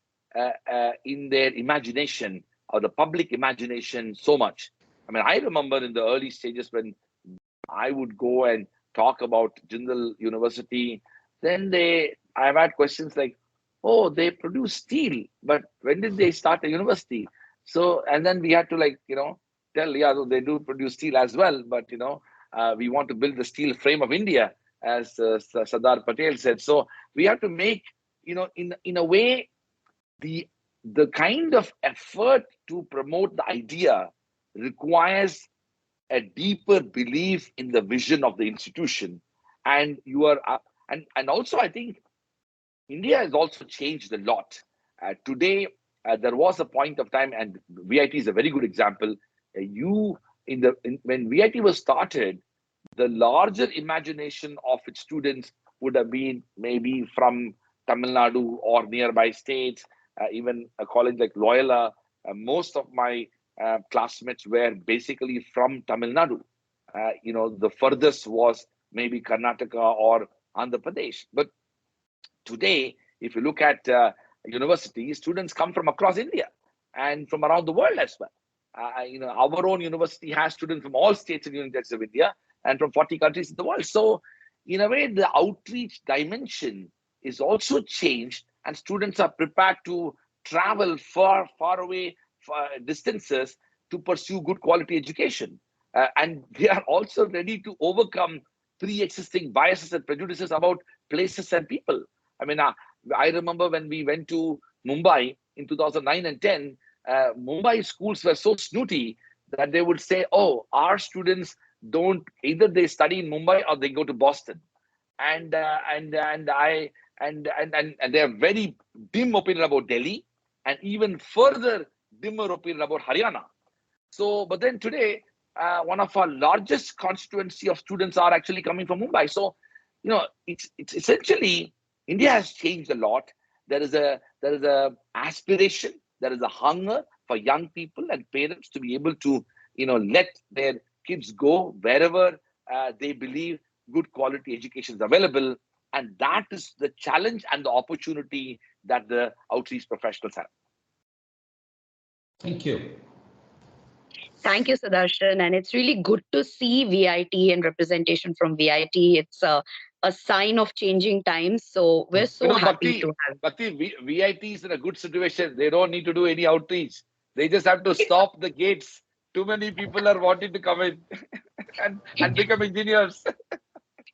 in their imagination or the public imagination so much. I mean, I remember in the early stages when I would go and talk about Jindal University, then I've had questions like, oh, they produce steel, but when did they start a university? So, and then we had to tell, yeah, they do produce steel as well, but we want to build the steel frame of India, as Sardar Patel said. So we have to make, in a way, the kind of effort to promote the idea requires a deeper belief in the vision of the institution, and you are and also I think India has also changed a lot. Today, there was a point of time, and VIT is a very good example. When VIT was started, the larger imagination of its students would have been maybe from Tamil Nadu or nearby states, even a college like Loyola. Most of my classmates were basically from Tamil Nadu. The furthest was maybe Karnataka or Andhra Pradesh. But today, if you look at universities, students come from across India and from around the world as well. Our own university has students from all states and unions of India and from 40 countries in the world. So, in a way, the outreach dimension is also changed, and students are prepared to travel far, far away distances to pursue good quality education. And they are also ready to overcome pre-existing biases and prejudices about places and people. I mean, I remember when we went to Mumbai, in 2009 and 10, Mumbai schools were so snooty that they would say, "Oh, our students don't either they study in Mumbai or they go to Boston," and they are very dim opinion about Delhi, and even further dimmer opinion about Haryana. So, but then today, one of our largest constituency of students are actually coming from Mumbai. So, it's essentially India has changed a lot. There is a aspiration, there is a hunger for young people and parents to be able to let their kids go wherever they believe good quality education is available, and that is the challenge and the opportunity that the outreach professionals have. Thank you. Thank you, Sudarshan. And it's really good to see VIT and representation from VIT. It's a sign of changing times. So we're so happy to have. Bhakti, VIT is in a good situation. They don't need to do any outreach. They just have to stop the gates. Too many people are wanting to come in and become engineers.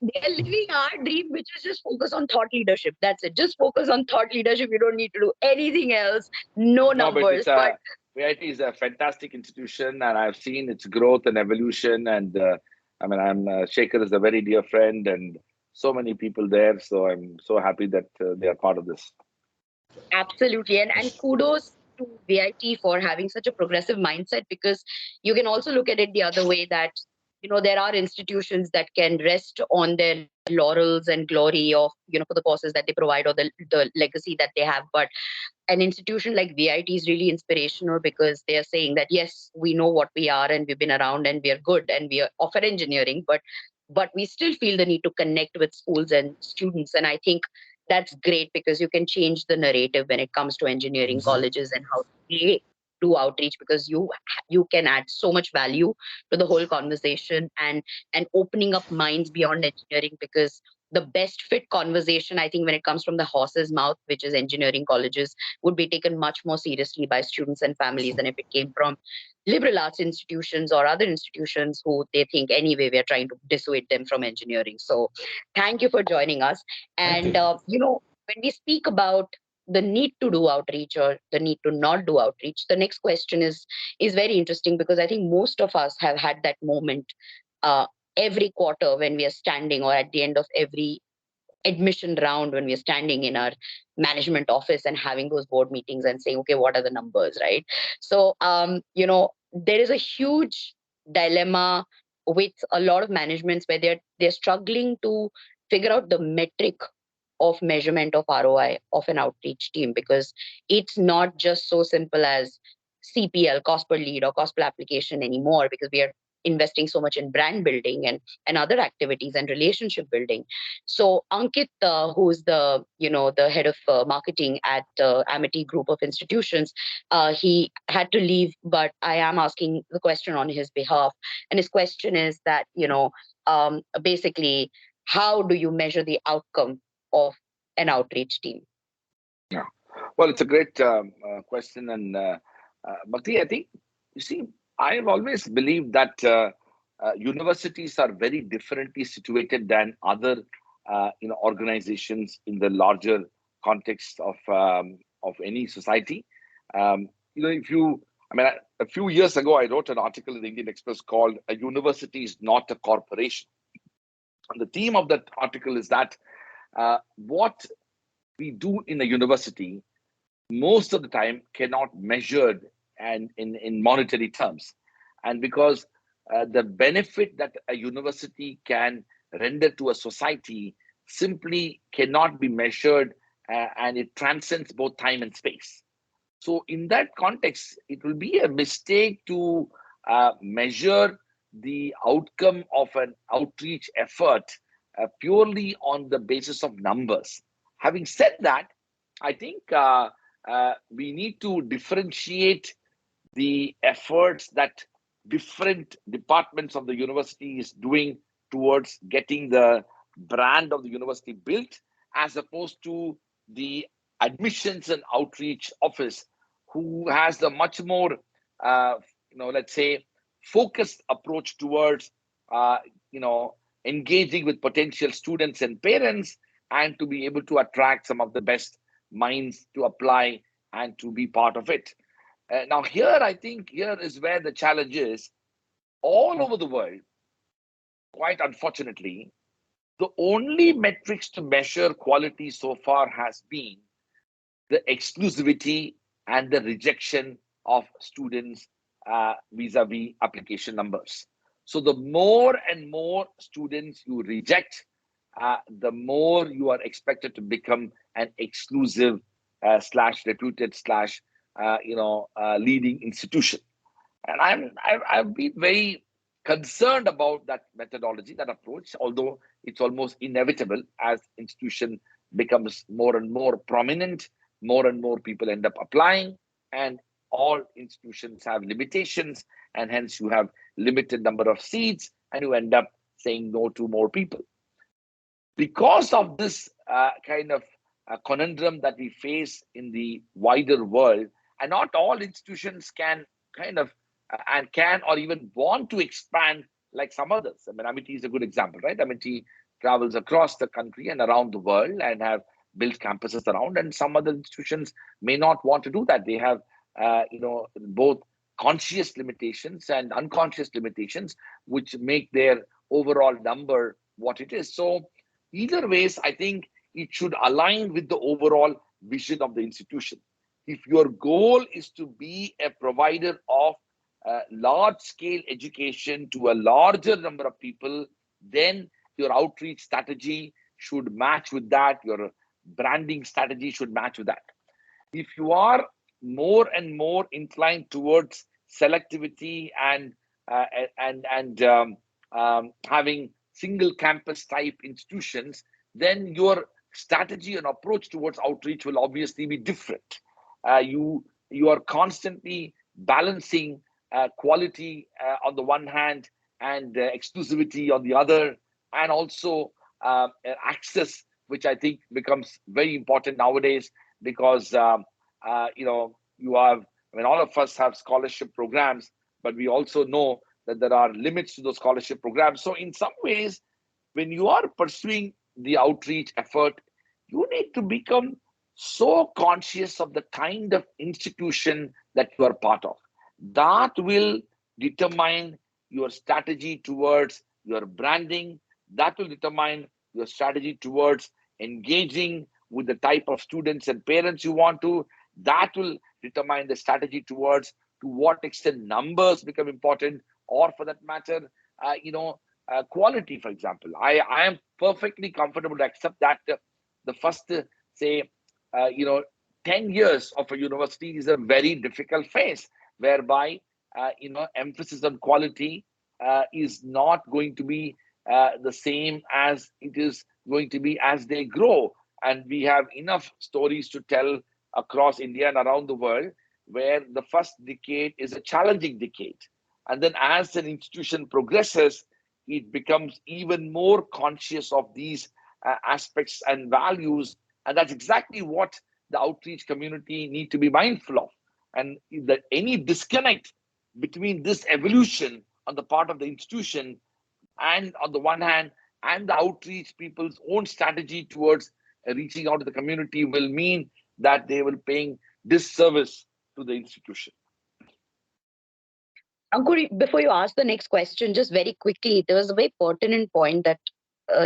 They are living our dream, which is just focus on thought leadership. That's it. Just focus on thought leadership. You don't need to do anything else. No numbers. But VIT is a fantastic institution, and I've seen its growth and evolution. And Shekhar is a very dear friend, and so many people there. So I'm so happy that they are part of this. Absolutely. And kudos to VIT for having such a progressive mindset, because you can also look at it the other way that, there are institutions that can rest on their laurels and glory of, for the courses that they provide or the legacy that they have. But an institution like VIT is really inspirational because they are saying that, yes, we know what we are and we've been around and we are good and we offer engineering, but we still feel the need to connect with schools and students. And I think that's great because you can change the narrative when it comes to engineering colleges and how they do outreach, because you can add so much value to the whole conversation and opening up minds beyond engineering, because the best fit conversation, I think, when it comes from the horse's mouth, which is engineering colleges, would be taken much more seriously by students and families than if it came from liberal arts institutions or other institutions who they think anyway we are trying to dissuade them from engineering. So thank you for joining us. And when we speak about the need to do outreach or the need to not do outreach, the next question is very interesting, because I think most of us have had that moment every quarter when we are standing, or at the end of every admission round when we are standing in our management office and having those board meetings and saying, okay, what are the numbers, right? So there is a huge dilemma with a lot of managements where they're struggling to figure out the metric of measurement of ROI of an outreach team, because it's not just so simple as CPL, cost per lead, or cost per application anymore, because we are investing so much in brand building and other activities and relationship building. So Ankit, who's the head of marketing at Amity Group of Institutions, he had to leave, but I am asking the question on his behalf. And his question is that, basically, how do you measure the outcome of an outreach team? Yeah, well, it's a great question, and Bhakti, I think, you see, I have always believed that universities are very differently situated than other organizations in the larger context of any society. A few years ago, I wrote an article in the Indian Express called "A University is Not a Corporation." And the theme of that article is that what we do in a university most of the time cannot measured and in monetary terms, and because the benefit that a university can render to a society simply cannot be measured, and it transcends both time and space. So in that context, it will be a mistake to measure the outcome of an outreach effort purely on the basis of numbers. Having said that, I think we need to differentiate the efforts that different departments of the university is doing towards getting the brand of the university built, as opposed to the admissions and outreach office, who has the much more, let's say, focused approach towards, engaging with potential students and parents, and to be able to attract some of the best minds to apply and to be part of it. Now here, I think here is where the challenge is. All over the world, quite unfortunately, the only metrics to measure quality so far has been the exclusivity and the rejection of students vis-a-vis application numbers. So the more and more students you reject, the more you are expected to become an exclusive slash reputed slash leading institution. And I've been very concerned about that methodology, that approach, although it's almost inevitable as institution becomes more and more prominent, more and more people end up applying, and all institutions have limitations, and hence you have limited number of seats, and you end up saying no to more people. Because of this kind of conundrum that we face in the wider world, and not all institutions can kind of and can or even want to expand like some others. I mean, Amity is a good example, right? Amity travels across the country and around the world and have built campuses around, and some other institutions may not want to do that. They have, both conscious limitations and unconscious limitations, which make their overall number what it is. So either ways, I think it should align with the overall vision of the institution. If your goal is to be a provider of large-scale education to a larger number of people, then your outreach strategy should match with that. Your branding strategy should match with that. If you are more and more inclined towards selectivity and having single campus type institutions, then your strategy and approach towards outreach will obviously be different. You are constantly balancing quality on the one hand and exclusivity on the other, and also access, which I think becomes very important nowadays, because you have, I mean, all of us have scholarship programs, but we also know that there are limits to those scholarship programs. So in some ways, when you are pursuing the outreach effort, you need to become so conscious of the kind of institution that you are part of. That will determine your strategy towards your branding. That will determine your strategy towards engaging with the type of students and parents you want to. That will determine the strategy towards to what extent numbers become important, or for that matter, quality, for example. I am perfectly comfortable to accept that the first, say, 10 years of a university is a very difficult phase, whereby, emphasis on quality is not going to be the same as it is going to be as they grow. And we have enough stories to tell across India and around the world, where the first decade is a challenging decade. And then as an institution progresses, it becomes even more conscious of these aspects and values. And that's exactly what the outreach community need to be mindful of. And that any disconnect between this evolution on the part of the institution and on the one hand, and the outreach people's own strategy towards reaching out to the community will mean that they will paying disservice to the institution. Ankur, before you ask the next question, just very quickly, there was a very pertinent point that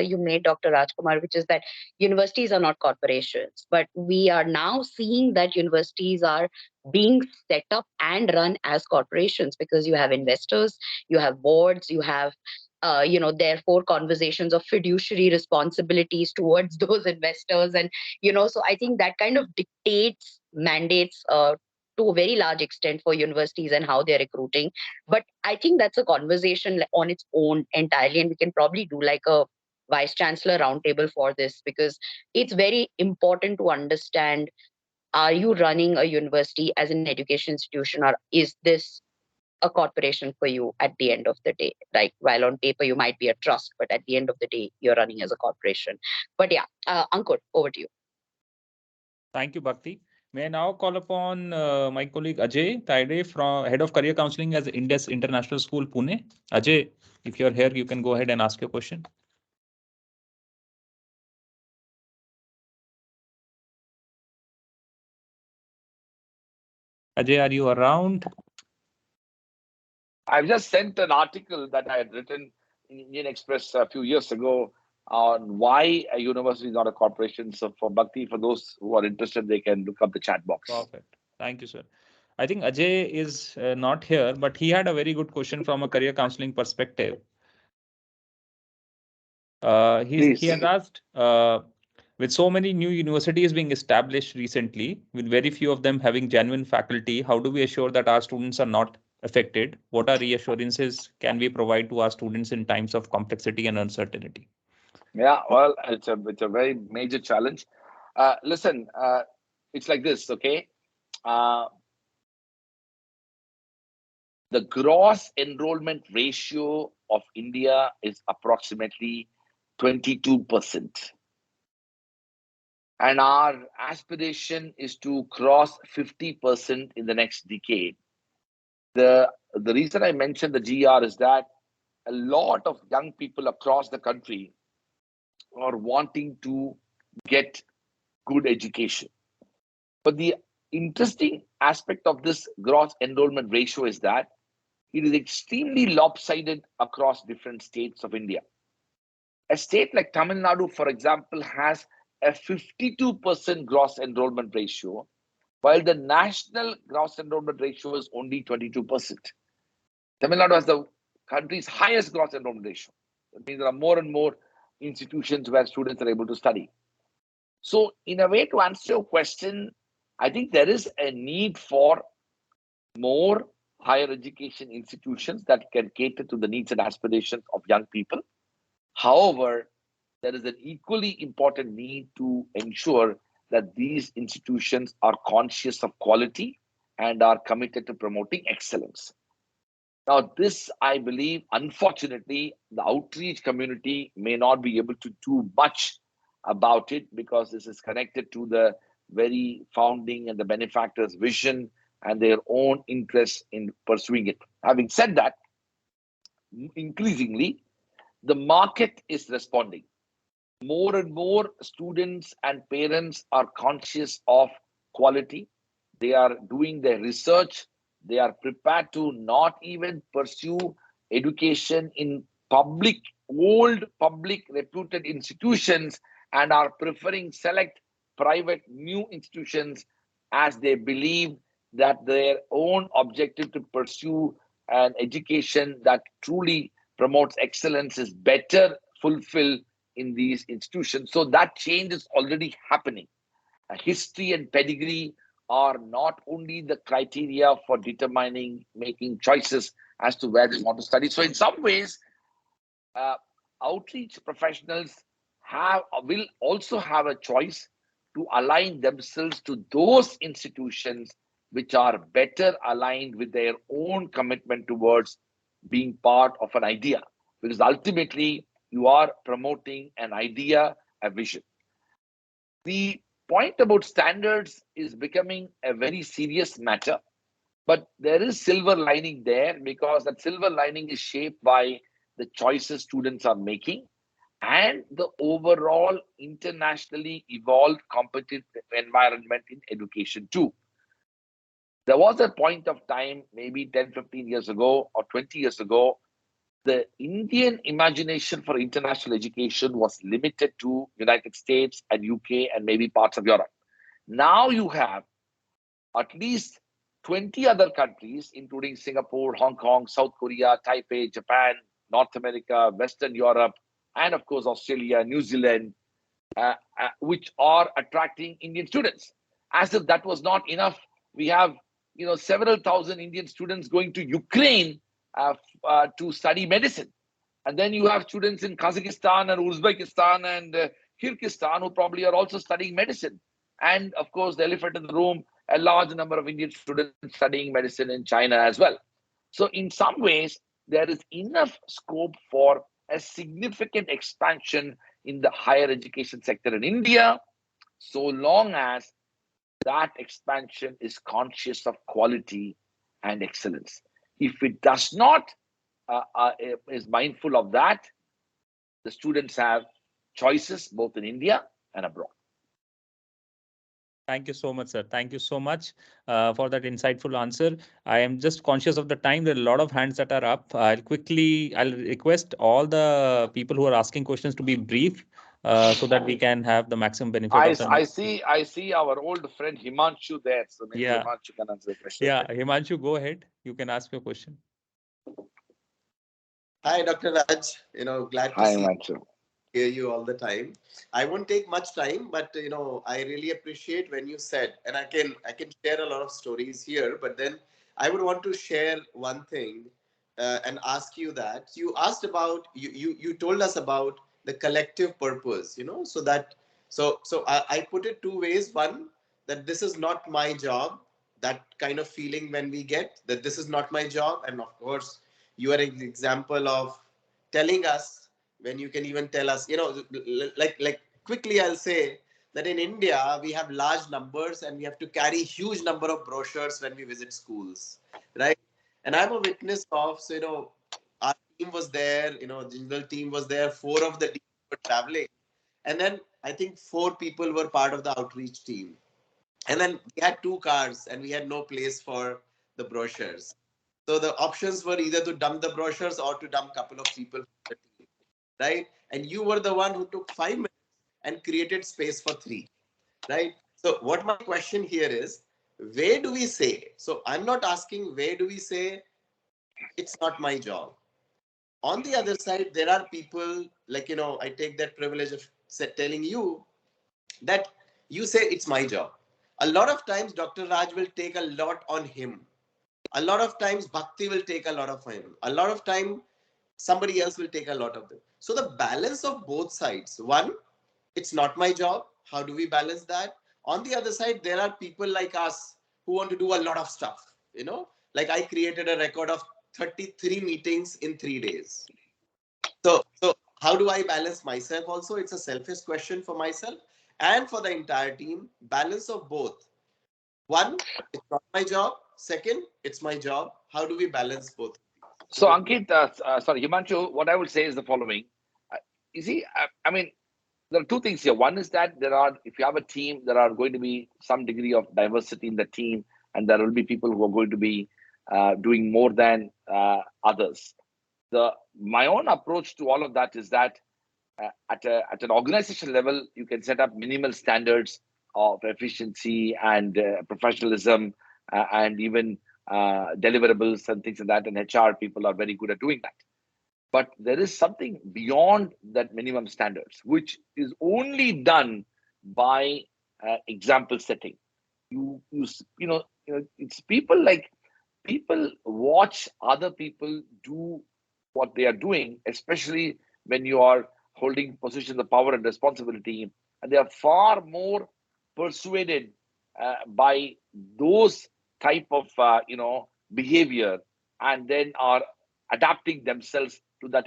you made, Dr. Raj Kumar, which is that universities are not corporations, but we are now seeing that universities are being set up and run as corporations, because you have investors, you have boards, you have therefore conversations of fiduciary responsibilities towards those investors. And, so I think that kind of dictates mandates to a very large extent for universities and how they're recruiting. But I think that's a conversation on its own entirely, and we can probably do like a Vice Chancellor roundtable for this, because it's very important to understand, are you running a university as an education institution, or is this a corporation for you at the end of the day? Like, while on paper you might be a trust, but at the end of the day, you're running as a corporation. But yeah, Ankur, over to you. Thank you, Bhakti. May I now call upon my colleague Ajay Taide, from Head of Career Counseling as Indus International School, Pune. Ajay, if you're here, you can go ahead and ask your question. Ajay, are you around? I've just sent an article that I had written in Indian Express a few years ago on why a university is not a corporation. So for Bhakti, for those who are interested, they can look up the chat box. Perfect. Thank you, sir. I think Ajay is not here, but he had a very good question from a career counseling perspective. He has asked, with so many new universities being established recently, with very few of them having genuine faculty, how do we assure that our students are not affected? What are reassurances can we provide to our students in times of complexity and uncertainty? Yeah, well, it's a very major challenge. Listen, it's like this, okay? Uh, the gross enrollment ratio of India is approximately 22%. And our aspiration is to cross 50% in the next decade. The reason I mentioned the GR is that a lot of young people across the country are wanting to get good education. But the interesting aspect of this gross enrollment ratio is that it is extremely lopsided across different states of India. A state like Tamil Nadu, for example, has a 52% gross enrollment ratio, while the national gross enrollment ratio is only 22%. Tamil Nadu has the country's highest gross enrollment ratio. That means there are more and more institutions where students are able to study. So, in a way, to answer your question, I think there is a need for more higher education institutions that can cater to the needs and aspirations of young people. However, there is an equally important need to ensure that these institutions are conscious of quality and are committed to promoting excellence. Now, this, I believe, unfortunately, the outreach community may not be able to do much about it because this is connected to the very founding and the benefactors' vision and their own interest in pursuing it. Having said that, increasingly, the market is responding. More and more students and parents are conscious of quality. They are doing their research. They are prepared to not even pursue education in old public reputed institutions and are preferring select private new institutions as they believe that their own objective to pursue an education that truly promotes excellence is better fulfilled in these institutions. So that change is already happening. History and pedigree are not only the criteria for determining, making choices as to where they want to study. So in some ways, outreach professionals will also have a choice to align themselves to those institutions which are better aligned with their own commitment towards being part of an idea, because ultimately you are promoting an idea, a vision. The point about standards is becoming a very serious matter, but there is silver lining there because that silver lining is shaped by the choices students are making and the overall internationally evolved competitive environment in education too. There was a point of time, maybe 10, 15 years ago or 20 years ago, the Indian imagination for international education was limited to United States and UK and maybe parts of Europe. Now you have at least 20 other countries, including Singapore, Hong Kong, South Korea, Taipei, Japan, North America, Western Europe, and of course, Australia, New Zealand, which are attracting Indian students. As if that was not enough, we have several thousand Indian students going to Ukraine to study medicine. And then you have students in Kazakhstan and Uzbekistan and Kyrgyzstan who probably are also studying medicine. And of course, the elephant in the room, a large number of Indian students studying medicine in China as well. So in some ways, there is enough scope for a significant expansion in the higher education sector in India, so long as that expansion is conscious of quality and excellence. If it does not, is mindful of that, the students have choices both in India and abroad. Thank you so much, sir. Thank you so much for that insightful answer. I am just conscious of the time. There are a lot of hands that are up. I'll request all the people who are asking questions to be brief so that we can have the maximum benefit of the next. I see our old friend Himanshu there. So maybe Yeah, Himanshu can answer the question. yeah. Himanshu, go ahead. You can ask your question. Hi, Dr. Raj. Glad to Hi, see Himanshu. hear you all the time. I won't take much time, but I really appreciate when you said, and I can share a lot of stories here, but then I would want to share one thing and ask you that you asked about you told us about the collective purpose, so I put it two ways. One, that this is not my job, that kind of feeling when we get that this is not my job, and of course you are an example of telling us when you can even tell us, like quickly I'll say that in India we have large numbers and we have to carry huge number of brochures when we visit schools, right? And I'm a witness of, so our team was there, Jindal team was there, four of the team were traveling, and then I think four people were part of the outreach team, and then we had two cars and we had no place for the brochures. So the options were either to dump the brochures or to dump a couple of people from the team, right? And you were the one who took 5 minutes and created space for three, right? So what my question here is, where do we say? So I'm not asking where do we say it's not my job. On the other side, there are people like, I take that privilege of telling you that you say it's my job. A lot of times, Dr. Raj will take a lot on him. A lot of times, Bhakti will take a lot of him. A lot of time, somebody else will take a lot of them. So the balance of both sides. One, it's not my job. How do we balance that? On the other side, there are people like us who want to do a lot of stuff. Like I created a record of 33 meetings in 3 days. So how do I balance myself also? It's a selfish question for myself and for the entire team. Balance of both. One, it's not my job. Second, it's my job. How do we balance both? So, Ankit, sorry, Himanshu, what I would say is the following. Uh, you see, I mean, there are two things here. One is that if you have a team, there are going to be some degree of diversity in the team, and there will be people who are going to be doing more than others. My own approach to all of that is that at an organization level, you can set up minimal standards of efficiency and professionalism and even deliverables and things like that. And HR people are very good at doing that. But there is something beyond that minimum standards, which is only done by example setting. It's people watch other people do what they are doing, especially when you are holding positions of power and responsibility, and they are far more persuaded by those type of behavior, and then are adapting themselves to that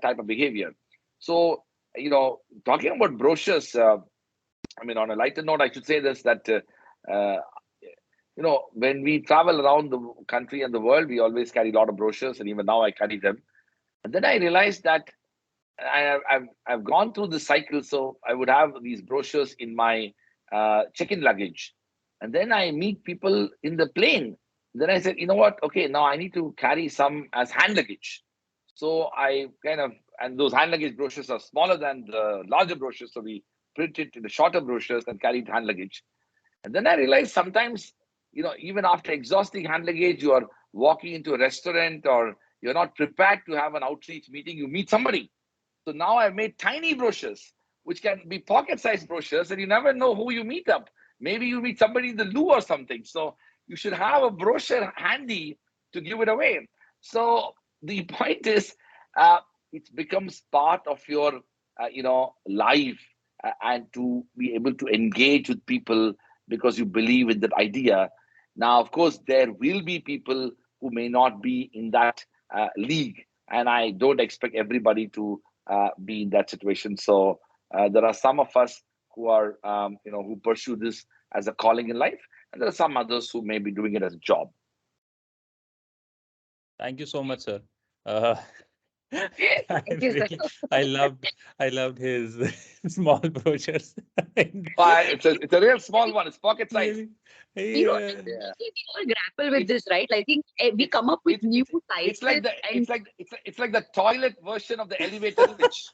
type of behavior. So, talking about brochures, I mean, on a lighter note, I should say this, that uh, when we travel around the country and the world, we always carry a lot of brochures, and even now I carry them. And then I realized that I've gone through this cycle. So I would have these brochures in my check-in luggage, and then I meet people in the plane. Then I said, you know what? Okay, now I need to carry some as hand luggage. So I and those hand luggage brochures are smaller than the larger brochures. So we print it in the shorter brochures and carry it hand luggage. And then I realized sometimes, even after exhausting hand luggage, you are walking into a restaurant or you're not prepared to have an outreach meeting, you meet somebody. So now I've made tiny brochures, which can be pocket-sized brochures, and you never know who you meet up. Maybe you meet somebody in the loo or something. So you should have a brochure handy to give it away. So the point is, it becomes part of your, life, and to be able to engage with people because you believe in that idea. Now, of course, there will be people who may not be in that league, and I don't expect everybody to be in that situation. So there are some of us who are, who pursue this as a calling in life, and there are some others who may be doing it as a job. Thank you so much, sir. Uh, Thank you, sir. I loved his small brochures. It's a real small one. It's pocket size. Really? You know, Yeah. Yeah. we all grapple with It's this, right? I think we it's come up with it's new it's sizes it's like the and it's like the toilet version of the elevator image.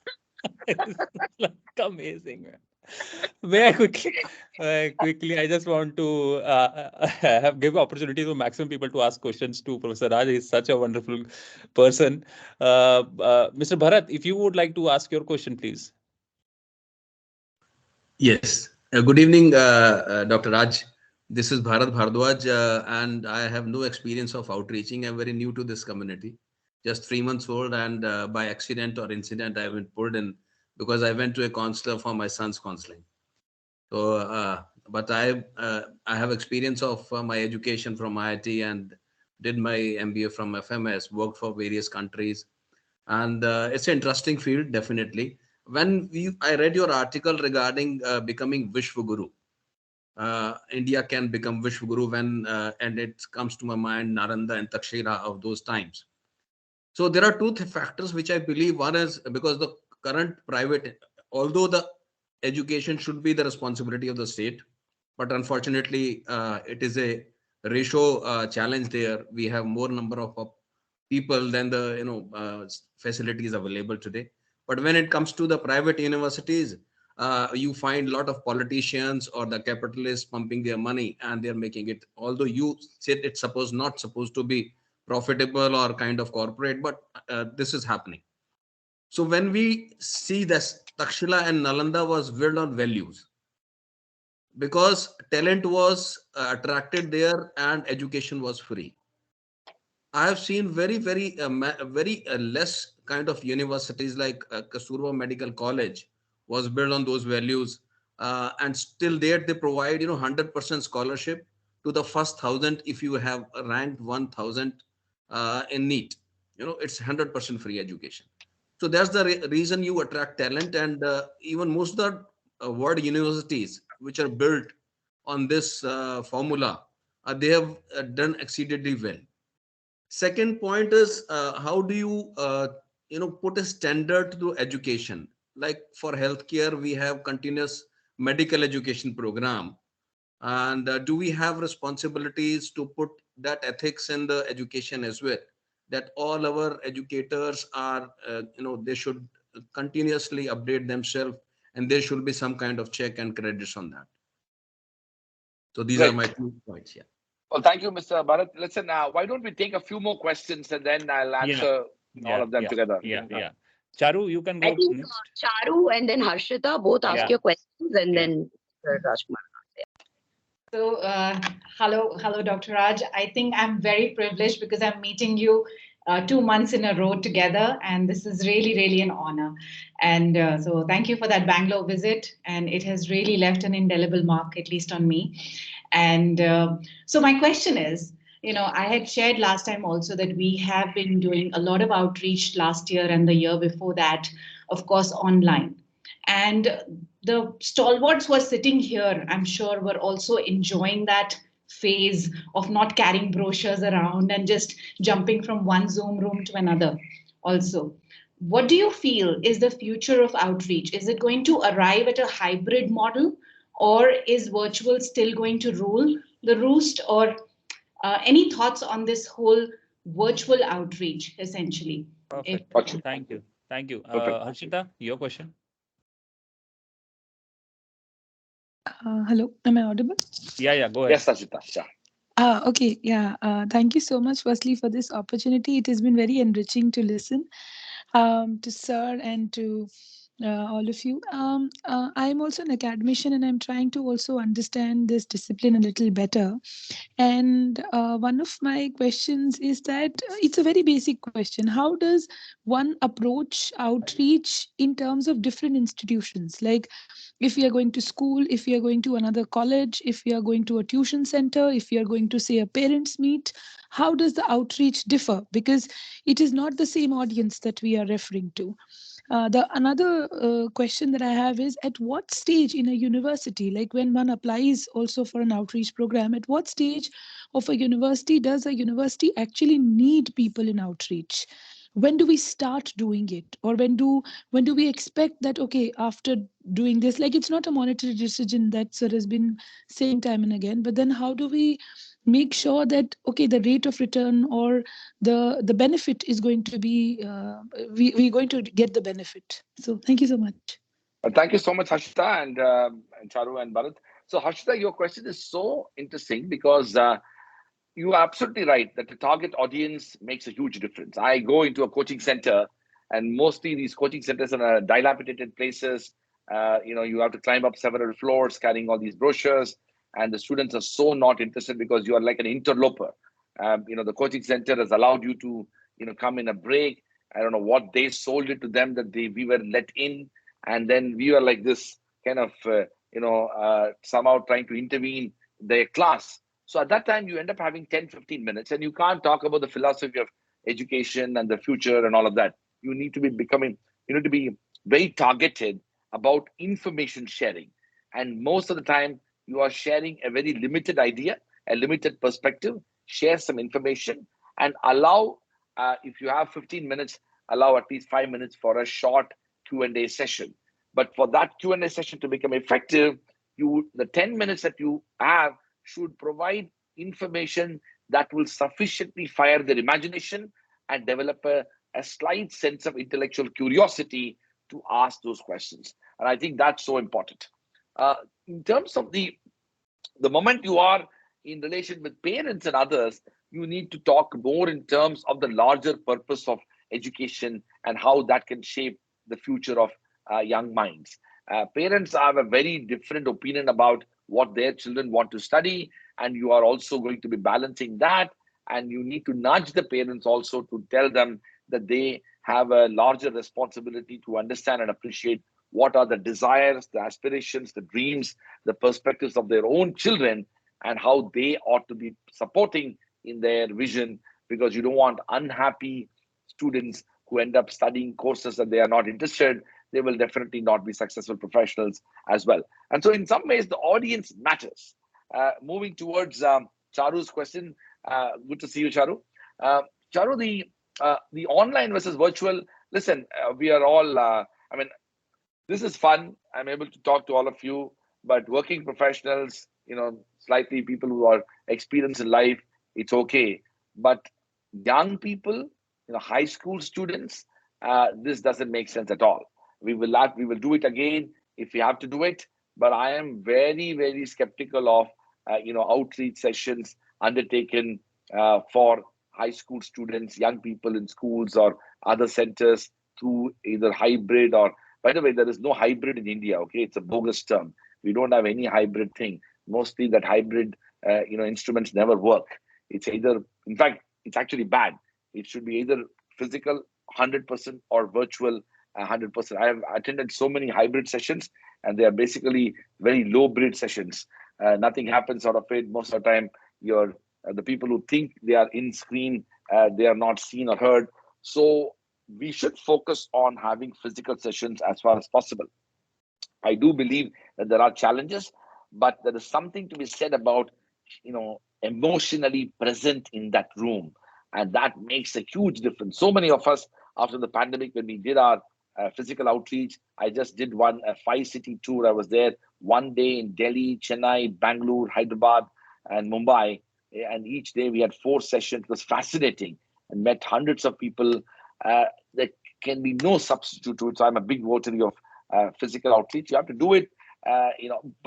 It's like amazing, man. Very quickly, I just want to give opportunity to maximum people to ask questions to Professor Raj. He's such a wonderful person. Mr. Bharat, if you would like to ask your question, please. Yes. Good evening, Dr. Raj. This is Bharat Bhardwaj, and I have no experience of outreaching. I'm very new to this community, just 3 months old, and by accident or incident, I've been pulled in because I went to a counselor for my son's counseling. So, but I have experience of my education from IIT and did my MBA from FMS, worked for various countries, and it's an interesting field, definitely. I read your article regarding becoming Vishwaguru, India can become Vishwaguru and it comes to my mind Naranda and Takshira of those times. So there are two factors which I believe. One is because the current private, although the education should be the responsibility of the state, but unfortunately it is a ratio challenge there. We have more number of people than the facilities available today. But when it comes to the private universities, you find a lot of politicians or the capitalists pumping their money and they're making it. Although you said it's not supposed to be profitable or kind of corporate, but this is happening. So when we see this, Takshila and Nalanda was built on values because talent was attracted there and education was free. I have seen very less kind of universities like Kasturba Medical College was built on those values, and still there they provide 100% scholarship to the first 1,000 if you have ranked 1,000 in NEET. It's 100% free education. So that's the reason you attract talent, and even most of the world universities which are built on this formula, they have done exceedingly well. Second point is how do you put a standard to education? Like for healthcare, we have continuous medical education program, and do we have responsibilities to put that ethics in the education as well? That all our educators are, they should continuously update themselves, and there should be some kind of check and credits on that. So these are Great. my 2 points. Yeah. Well, thank you, Mr. Bharat. Listen, now, why don't we take a few more questions and then I'll Yeah, answer all yeah, of them yeah, together. yeah. Charu, you can I go think next. Charu and then Harshita both ask Yeah, your questions and yeah. then Raj Kumar. So, hello, Dr. Raj. I think I'm very privileged because I'm meeting you 2 months in a row together, and this is really, really an honor. And so, thank you for that Bangalore visit, and it has really left an indelible mark, at least on me. And so, my question is, I had shared last time also that we have been doing a lot of outreach last year and the year before that, of course, online. And the stalwarts who are sitting here, I'm sure, were also enjoying that phase of not carrying brochures around and just jumping from one Zoom room to another. Also, what do you feel is the future of outreach? Is it going to arrive at a hybrid model, or is virtual still going to rule the roost? Or any thoughts on this whole virtual outreach, essentially? If Perfect. Okay, Thank you. Thank you. perfect. Harshita, your question. Hello, am I audible? Yeah, go ahead. Yes, Sachita. Yeah. Okay, yeah. Thank you so much, firstly, for this opportunity. It has been very enriching to listen to Sir and to all of you. I'm also an academician and I'm trying to also understand this discipline a little better. And one of my questions is that it's a very basic question. How does one approach outreach in terms of different institutions? Like, if we are going to school, if we are going to another college, if we are going to a tuition center, if we are going to say a parents meet, how does the outreach differ? Because it is not the same audience that we are referring to. The another question that I have is, at what stage in a university, like when one applies also for an outreach program, at what stage of a university does a university actually need people in outreach? when do we start doing it, or when do we expect that, okay, after doing this, like, it's not a monetary decision that sir has been saying time and again, but then how do we make sure that, okay, the rate of return or the benefit is going to be we're going to get the benefit. So thank you so much. Thank you so much, Harshita and Charu and Bharat. So, Harshita, your question is so interesting because you are absolutely right that the target audience makes a huge difference. I go into a coaching center, and mostly these coaching centers are dilapidated places. You have to climb up several floors carrying all these brochures, and the students are so not interested because you are like an interloper. The coaching center has allowed you to, come in a break. I don't know what they sold it to them that we were let in, and then we were like this kind of, somehow trying to intervene their class. So at that time, you end up having 10, 15 minutes, and you can't talk about the philosophy of education and the future and all of that. You need to be very targeted about information sharing. And most of the time, you are sharing a very limited idea, a limited perspective, share some information, and allow, if you have 15 minutes, allow at least 5 minutes for a short Q&A session. But for that Q&A session to become effective, the 10 minutes that you have should provide information that will sufficiently fire their imagination and develop a slight sense of intellectual curiosity to ask those questions. And I think that's so important. In terms of the moment you are in relation with parents and others, you need to talk more in terms of the larger purpose of education and how that can shape the future of young minds. Parents have a very different opinion about what their children want to study, and you are also going to be balancing that. And you need to nudge the parents also to tell them that they have a larger responsibility to understand and appreciate what are the desires, the aspirations, the dreams, the perspectives of their own children, and how they ought to be supporting in their vision, because you don't want unhappy students who end up studying courses that they are not interested. They will definitely not be successful professionals as well. And so in some ways, the audience matters. Moving towards Charu's question, good to see you, Charu. Charu, the online versus virtual, listen, we are all, this is fun. I'm able to talk to all of you, but working professionals, slightly people who are experienced in life, it's okay. But young people, high school students, this doesn't make sense at all. We will do it again if we have to do it. But I am very, very skeptical of, outreach sessions undertaken for high school students, young people in schools or other centers through either hybrid or, by the way, there is no hybrid in India. Okay, it's a bogus term. We don't have any hybrid thing. Mostly that hybrid, instruments never work. It's either, in fact, it's actually bad. It should be either physical 100% or virtual 100%. I have attended so many hybrid sessions, and they are basically very low bid sessions. Nothing happens out of it. Most of the time, the people who think they are in screen, they are not seen or heard. So we should focus on having physical sessions as far as possible. I do believe that there are challenges, but there is something to be said about, emotionally present in that room. And that makes a huge difference. So many of us, after the pandemic, when we did our physical outreach, I just did a 5-city tour. I was there one day in Delhi, Chennai, Bangalore, Hyderabad, and Mumbai. And each day we had 4 sessions. It was fascinating and met hundreds of people. There can be no substitute to it. So I'm a big votary of physical outreach. You have to do it,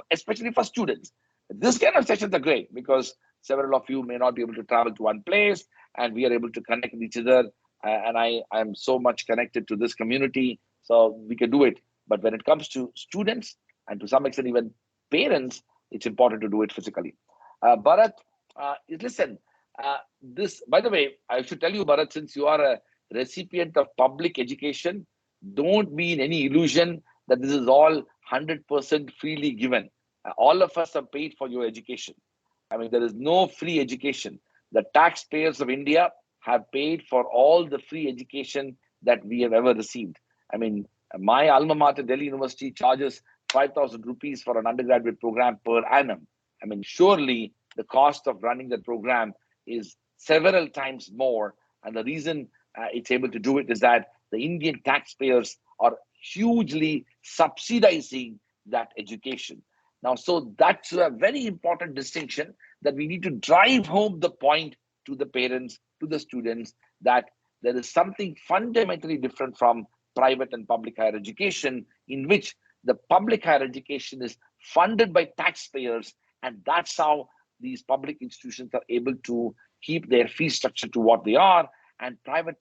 especially for students. This kind of sessions are great because several of you may not be able to travel to one place, and we are able to connect with each other. And I am so much connected to this community, so we can do it. But when it comes to students and to some extent even parents, it's important to do it physically. Bharat, listen, this, by the way, I should tell you, Bharat, since you are a recipient of public education, don't be in any illusion that this is all 100% freely given. All of us are paid for your education. I mean, there is no free education. The taxpayers of India have paid for all the free education that we have ever received. I mean, my alma mater, Delhi University, charges 5,000 rupees for an undergraduate program per annum. I mean, surely the cost of running the program is several times more. And the reason it's able to do it is that the Indian taxpayers are hugely subsidizing that education. Now, so that's a very important distinction that we need to drive home the point to the parents, to the students, that there is something fundamentally different from private and public higher education, in which the public higher education is funded by taxpayers, and that's how these public institutions are able to keep their fee structure to what they are, and private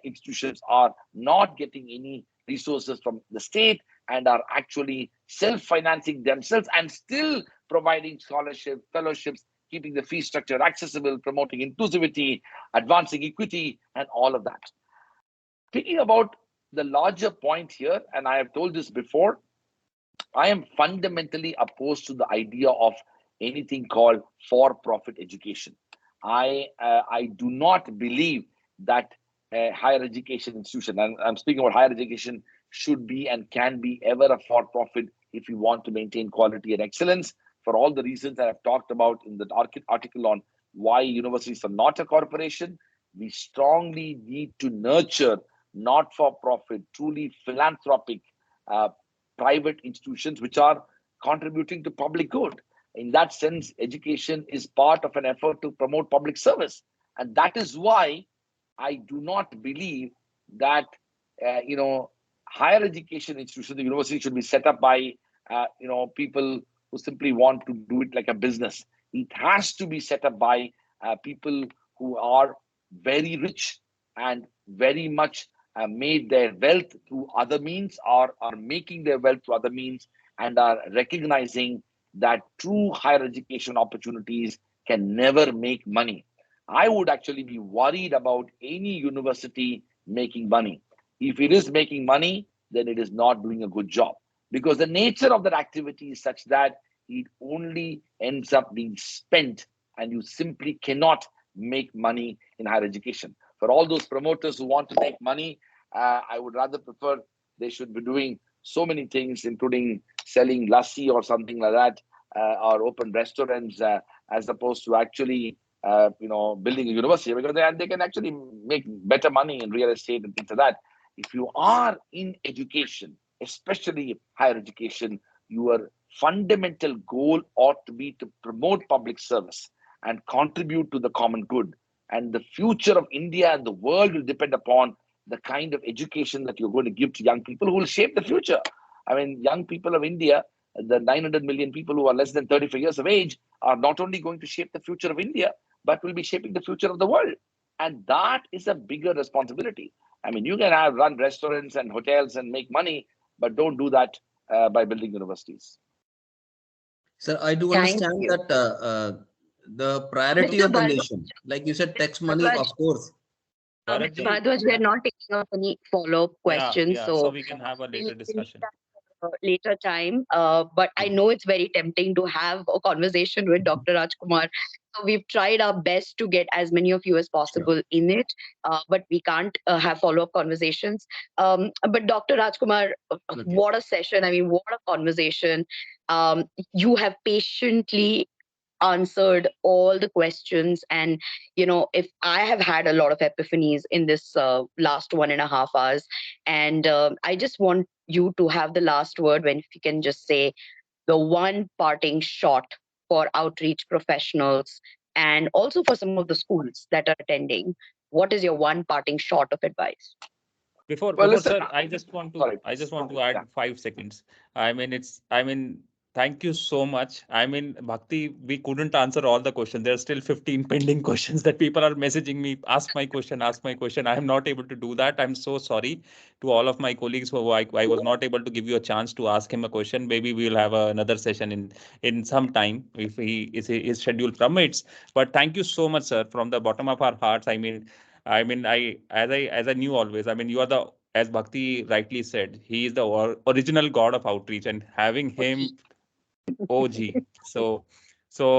institutions are not getting any resources from the state and are actually self-financing themselves and still providing scholarships, fellowships, keeping the fee structure accessible, promoting inclusivity, advancing equity, and all of that. Thinking about the larger point here, and I have told this before, I am fundamentally opposed to the idea of anything called for-profit education. I do not believe that a higher education institution, and I'm speaking about higher education, should be and can be ever a for-profit if you want to maintain quality and excellence, for all the reasons that I've talked about in the article on why universities are not a corporation. We strongly need to nurture not-for-profit, truly philanthropic private institutions which are contributing to public good. In that sense, education is part of an effort to promote public service. And that is why I do not believe that, higher education institutions, the university should be set up by, people who simply want to do it like a business. It has to be set up by people who are very rich and very much made their wealth through other means, or are making their wealth through other means, and are recognizing that true higher education opportunities can never make money. I would actually be worried about any university making money. If it is making money, then it is not doing a good job, because the nature of that activity is such that it only ends up being spent, and you simply cannot make money in higher education. For all those promoters who want to make money, I would rather prefer they should be doing so many things, including selling lassi or something like that, or open restaurants, as opposed to actually, building a university, because they can actually make better money in real estate and things like that. If you are in education, especially higher education, your fundamental goal ought to be to promote public service and contribute to the common good. And the future of India and the world will depend upon the kind of education that you're going to give to young people who will shape the future. I mean, young people of India, the 900 million people who are less than 35 years of age, are not only going to shape the future of India, but will be shaping the future of the world. And that is a bigger responsibility. I mean, you can run restaurants and hotels and make money, but don't do that by building universities. Sir, I do Thank understand you. that the priority Mr. of the Bhardwaj, nation, like you said, tax money, of course. Mr. Bharatji, Bhardwaj, we are not taking up any follow-up yeah, questions, yeah. So so we can have a we'll later leave discussion. that later time. But I know it's very tempting to have a conversation with Dr. Raj Kumar. So we've tried our best to get as many of you as possible in it, but we can't have follow-up conversations. But Dr. Raj Kumar, Okay. what a session. I mean, what a conversation. You have patiently answered all the questions, and if I have had a lot of epiphanies in this last 1.5 hours, and I just want you to have the last word, when if you can just say the one parting shot for outreach professionals and also for some of the schools that are attending. What is your one parting shot of advice? Well, Before listen, sir, sorry. I just want to Yeah. add 5 seconds. I mean, thank you so much. I mean, Bhakti, we couldn't answer all the questions. There are still 15 pending questions that people are messaging me. Ask my question, ask my question. I am not able to do that. I'm so sorry to all of my colleagues who I was not able to give you a chance to ask him a question. Maybe we'll have another session in some time if his schedule permits. But thank you so much, sir, from the bottom of our hearts. As I knew always. I mean, you are the, as Bhakti rightly said, he is the original god of outreach, and having him OG. So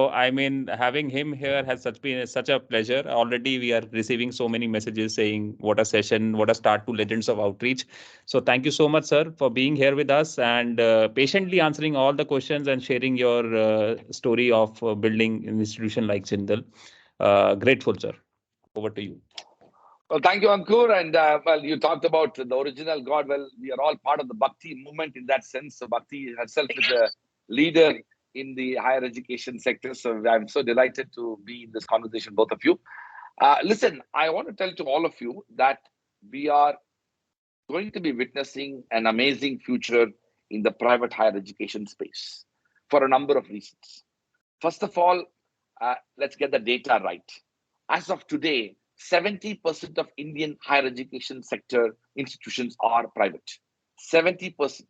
I mean, having him here has been such a pleasure. Already we are receiving so many messages saying what a session, what a start to Legends of Outreach. So thank you so much, sir, for being here with us and patiently answering all the questions and sharing your story of building an institution like Jindal. Grateful, sir. Over to you. Well, thank you, Ankur. And well, you talked about the original God. Well, we are all part of the Bhakti movement in that sense. So Bhakti herself is a leader in the higher education sector. So I'm so delighted to be in this conversation, both of you. Listen, I want to tell to all of you that we are going to be witnessing an amazing future in the private higher education space for a number of reasons. First of all, let's get the data right. As of today, 70% of Indian higher education sector institutions are private. 70%.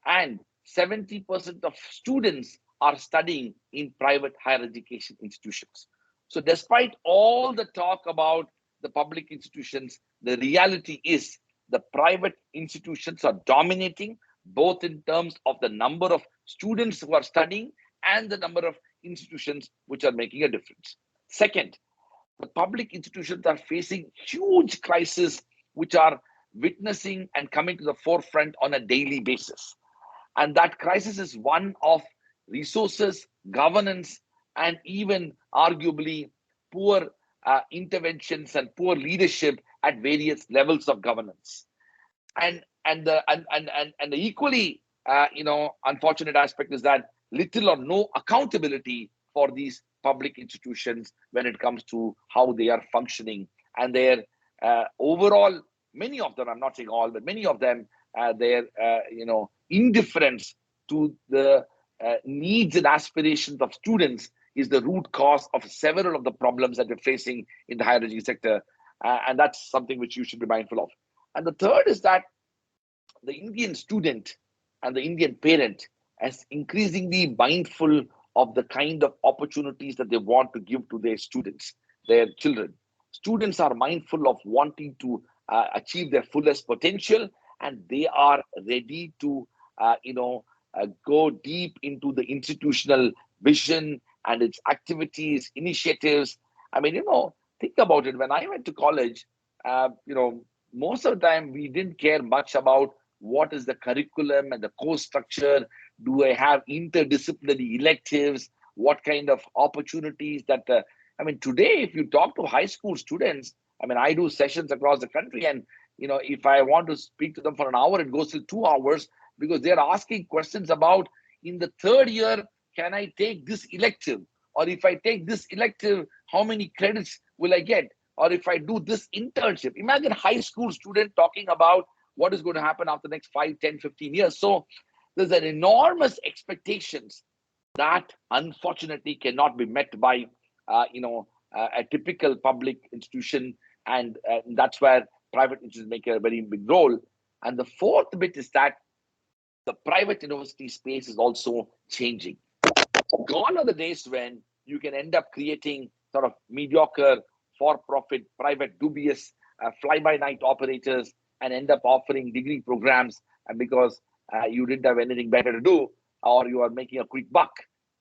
And 70% of students are studying in private higher education institutions. So despite all the talk about the public institutions, the reality is the private institutions are dominating both in terms of the number of students who are studying and the number of institutions which are making a difference. Second, the public institutions are facing huge crises which are witnessing and coming to the forefront on a daily basis. And that crisis is one of resources, governance, and even arguably poor interventions and poor leadership at various levels of governance. And the equally unfortunate aspect is that little or no accountability for these public institutions when it comes to how they are functioning and their overall, many of them, I'm not saying all, but many of them, their indifference to the needs and aspirations of students is the root cause of several of the problems that we're facing in the higher education sector, and that's something which you should be mindful of. And the third is that the Indian student and the Indian parent is increasingly mindful of the kind of opportunities that they want to give to their students, their children. Students are mindful of wanting to achieve their fullest potential, and they are ready to, go deep into the institutional vision and its activities, initiatives. I mean, think about it. When I went to college, most of the time we didn't care much about what is the curriculum and the course structure. Do I have interdisciplinary electives? What kind of opportunities that, today, if you talk to high school students, I do sessions across the country, and, if I want to speak to them for an hour, it goes till 2 hours because they're asking questions about in the third year, can I take this elective? Or if I take this elective, how many credits will I get? Or if I do this internship? Imagine a high school student talking about what is going to happen after the next 5, 10, 15 years. So there's an enormous expectations that unfortunately cannot be met by, a typical public institution. And that's where private institutions make a very big role. And the fourth bit is that the private university space is also changing. Gone are the days when you can end up creating sort of mediocre, for-profit, private, dubious, fly-by-night operators and end up offering degree programs and because you didn't have anything better to do or you are making a quick buck.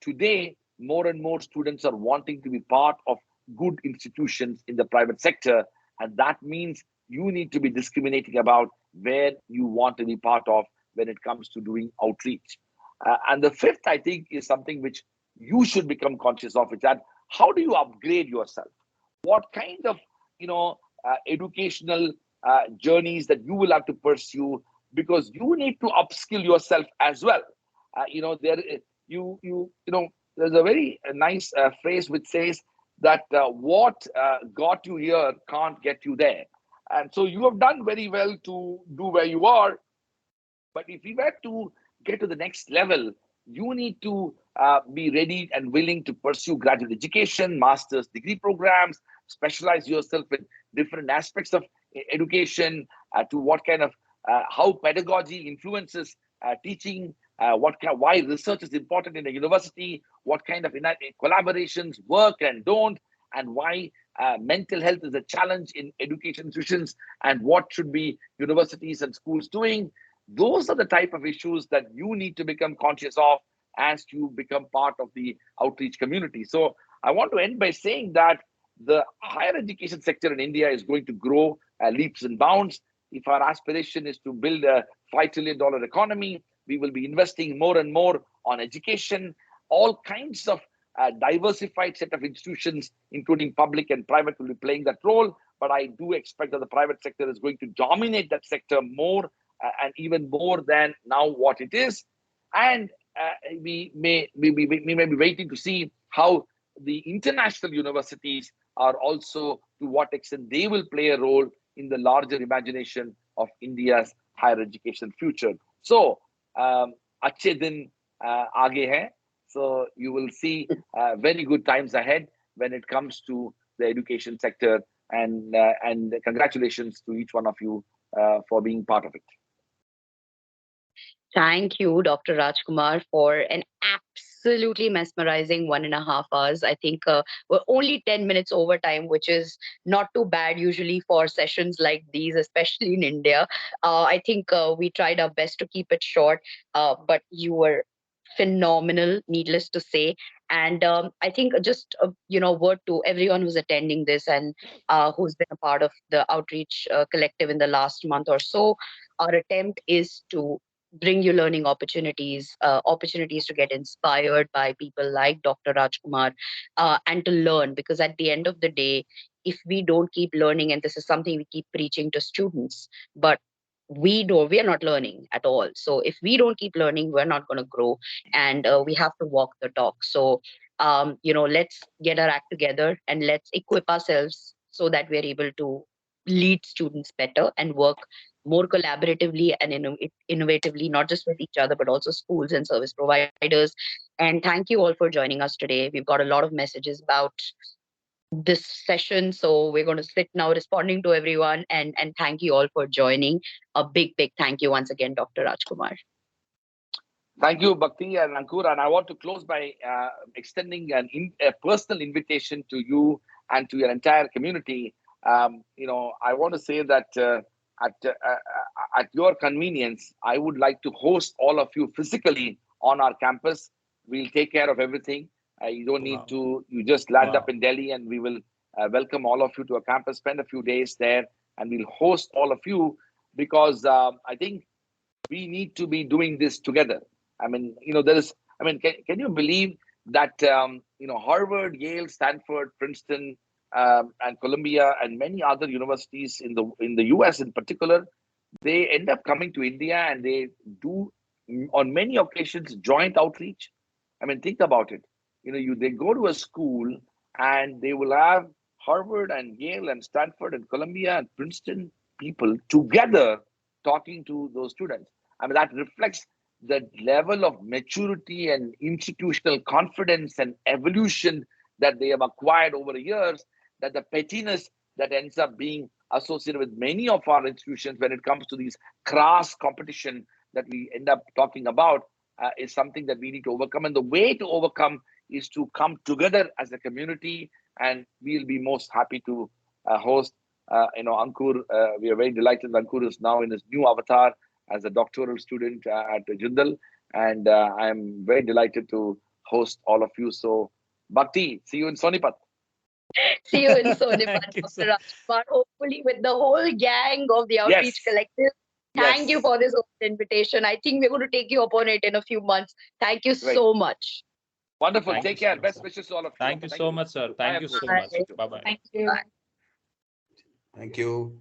Today, more and more students are wanting to be part of good institutions in the private sector, and that means you need to be discriminating about where you want to be part of when it comes to doing outreach. And the fifth, I think, is something which you should become conscious of, is that how do you upgrade yourself? What kind of, educational journeys that you will have to pursue, because you need to upskill yourself as well. There's a very nice phrase which says that what got you here can't get you there. And so you have done very well to do where you are. But if you were to get to the next level, you need to be ready and willing to pursue graduate education, master's degree programs, specialize yourself in different aspects of education, to what kind of how pedagogy influences teaching, why research is important in a university, what kind of collaborations work and don't, and why mental health is a challenge in education institutions, and what should be universities and schools doing. Those are the type of issues that you need to become conscious of as you become part of the outreach community. So I want to end by saying that the higher education sector in India is going to grow leaps and bounds. If our aspiration is to build a $5 trillion economy, we will be investing more and more on education. All kinds of diversified set of institutions, including public and private, will be playing that role. but I do expect that the private sector is going to dominate that sector more and even more than now what it is. And we may be waiting to see how the international universities are also, to what extent they will play a role in the larger imagination of India's higher education future. So, अच्छे दिन आगे हैं. So you will see very good times ahead when it comes to the education sector, and congratulations to each one of you for being part of it. Thank you, Dr. Raj Kumar, for an absolutely mesmerizing 1.5 hours. I think we're only 10 minutes overtime, which is not too bad usually for sessions like these, especially in India. I think we tried our best to keep it short, but you were phenomenal, needless to say. And I think just word to everyone who's attending this and who's been a part of the outreach collective in the last month or so. Our attempt is to bring you learning opportunities, opportunities to get inspired by people like Dr. Rajkumar, and to learn. Because at the end of the day, if we don't keep learning, and this is something we keep preaching to students, but we are not learning at all. So if we don't keep learning, we're not going to grow, and we have to walk the talk. So let's get our act together and let's equip ourselves so that we're able to lead students better and work more collaboratively and innovatively, not just with each other, but also schools and service providers. And thank you all for joining us today. We've got a lot of messages about this session, so we're going to sit now responding to everyone. And thank you all for joining. A big thank you once again, Dr. Rajkumar. Thank you, Bhakti and Ankur. And I want to close by extending a personal invitation to you and to your entire community. I want to say that at your convenience, I would like to host all of you physically on our campus. We'll take care of everything. You don't need to, you just land up in Delhi, and we will welcome all of you to our campus, spend a few days there, and we'll host all of you, because I think we need to be doing this together. I mean, can you believe that, Harvard, Yale, Stanford, Princeton, and Columbia, and many other universities in the US in particular, they end up coming to India, and they do, on many occasions, joint outreach. I mean, think about it. They go to a school, and they will have Harvard and Yale and Stanford and Columbia and Princeton people together talking to those students. I mean, that reflects the level of maturity and institutional confidence and evolution that they have acquired over the years, that the pettiness that ends up being associated with many of our institutions when it comes to these crass competition that we end up talking about is something that we need to overcome. And the way to overcome is to come together as a community, and we'll be most happy to host Ankur. We are very delighted that Ankur is now in his new avatar as a doctoral student at Jindal, and I'm very delighted to host all of you. So, Bhakti, see you in Sonipat. See you in Sonipat, Dr. Rajkumar, hopefully with the whole gang of the Outreach Collective. Thank you for this invitation. I think we're going to take you upon it in a few months. Thank you so much. Wonderful. Take care. Best wishes to all of you. Thank you so much, sir. Thank you so much. Bye-bye. Thank you. Thank you.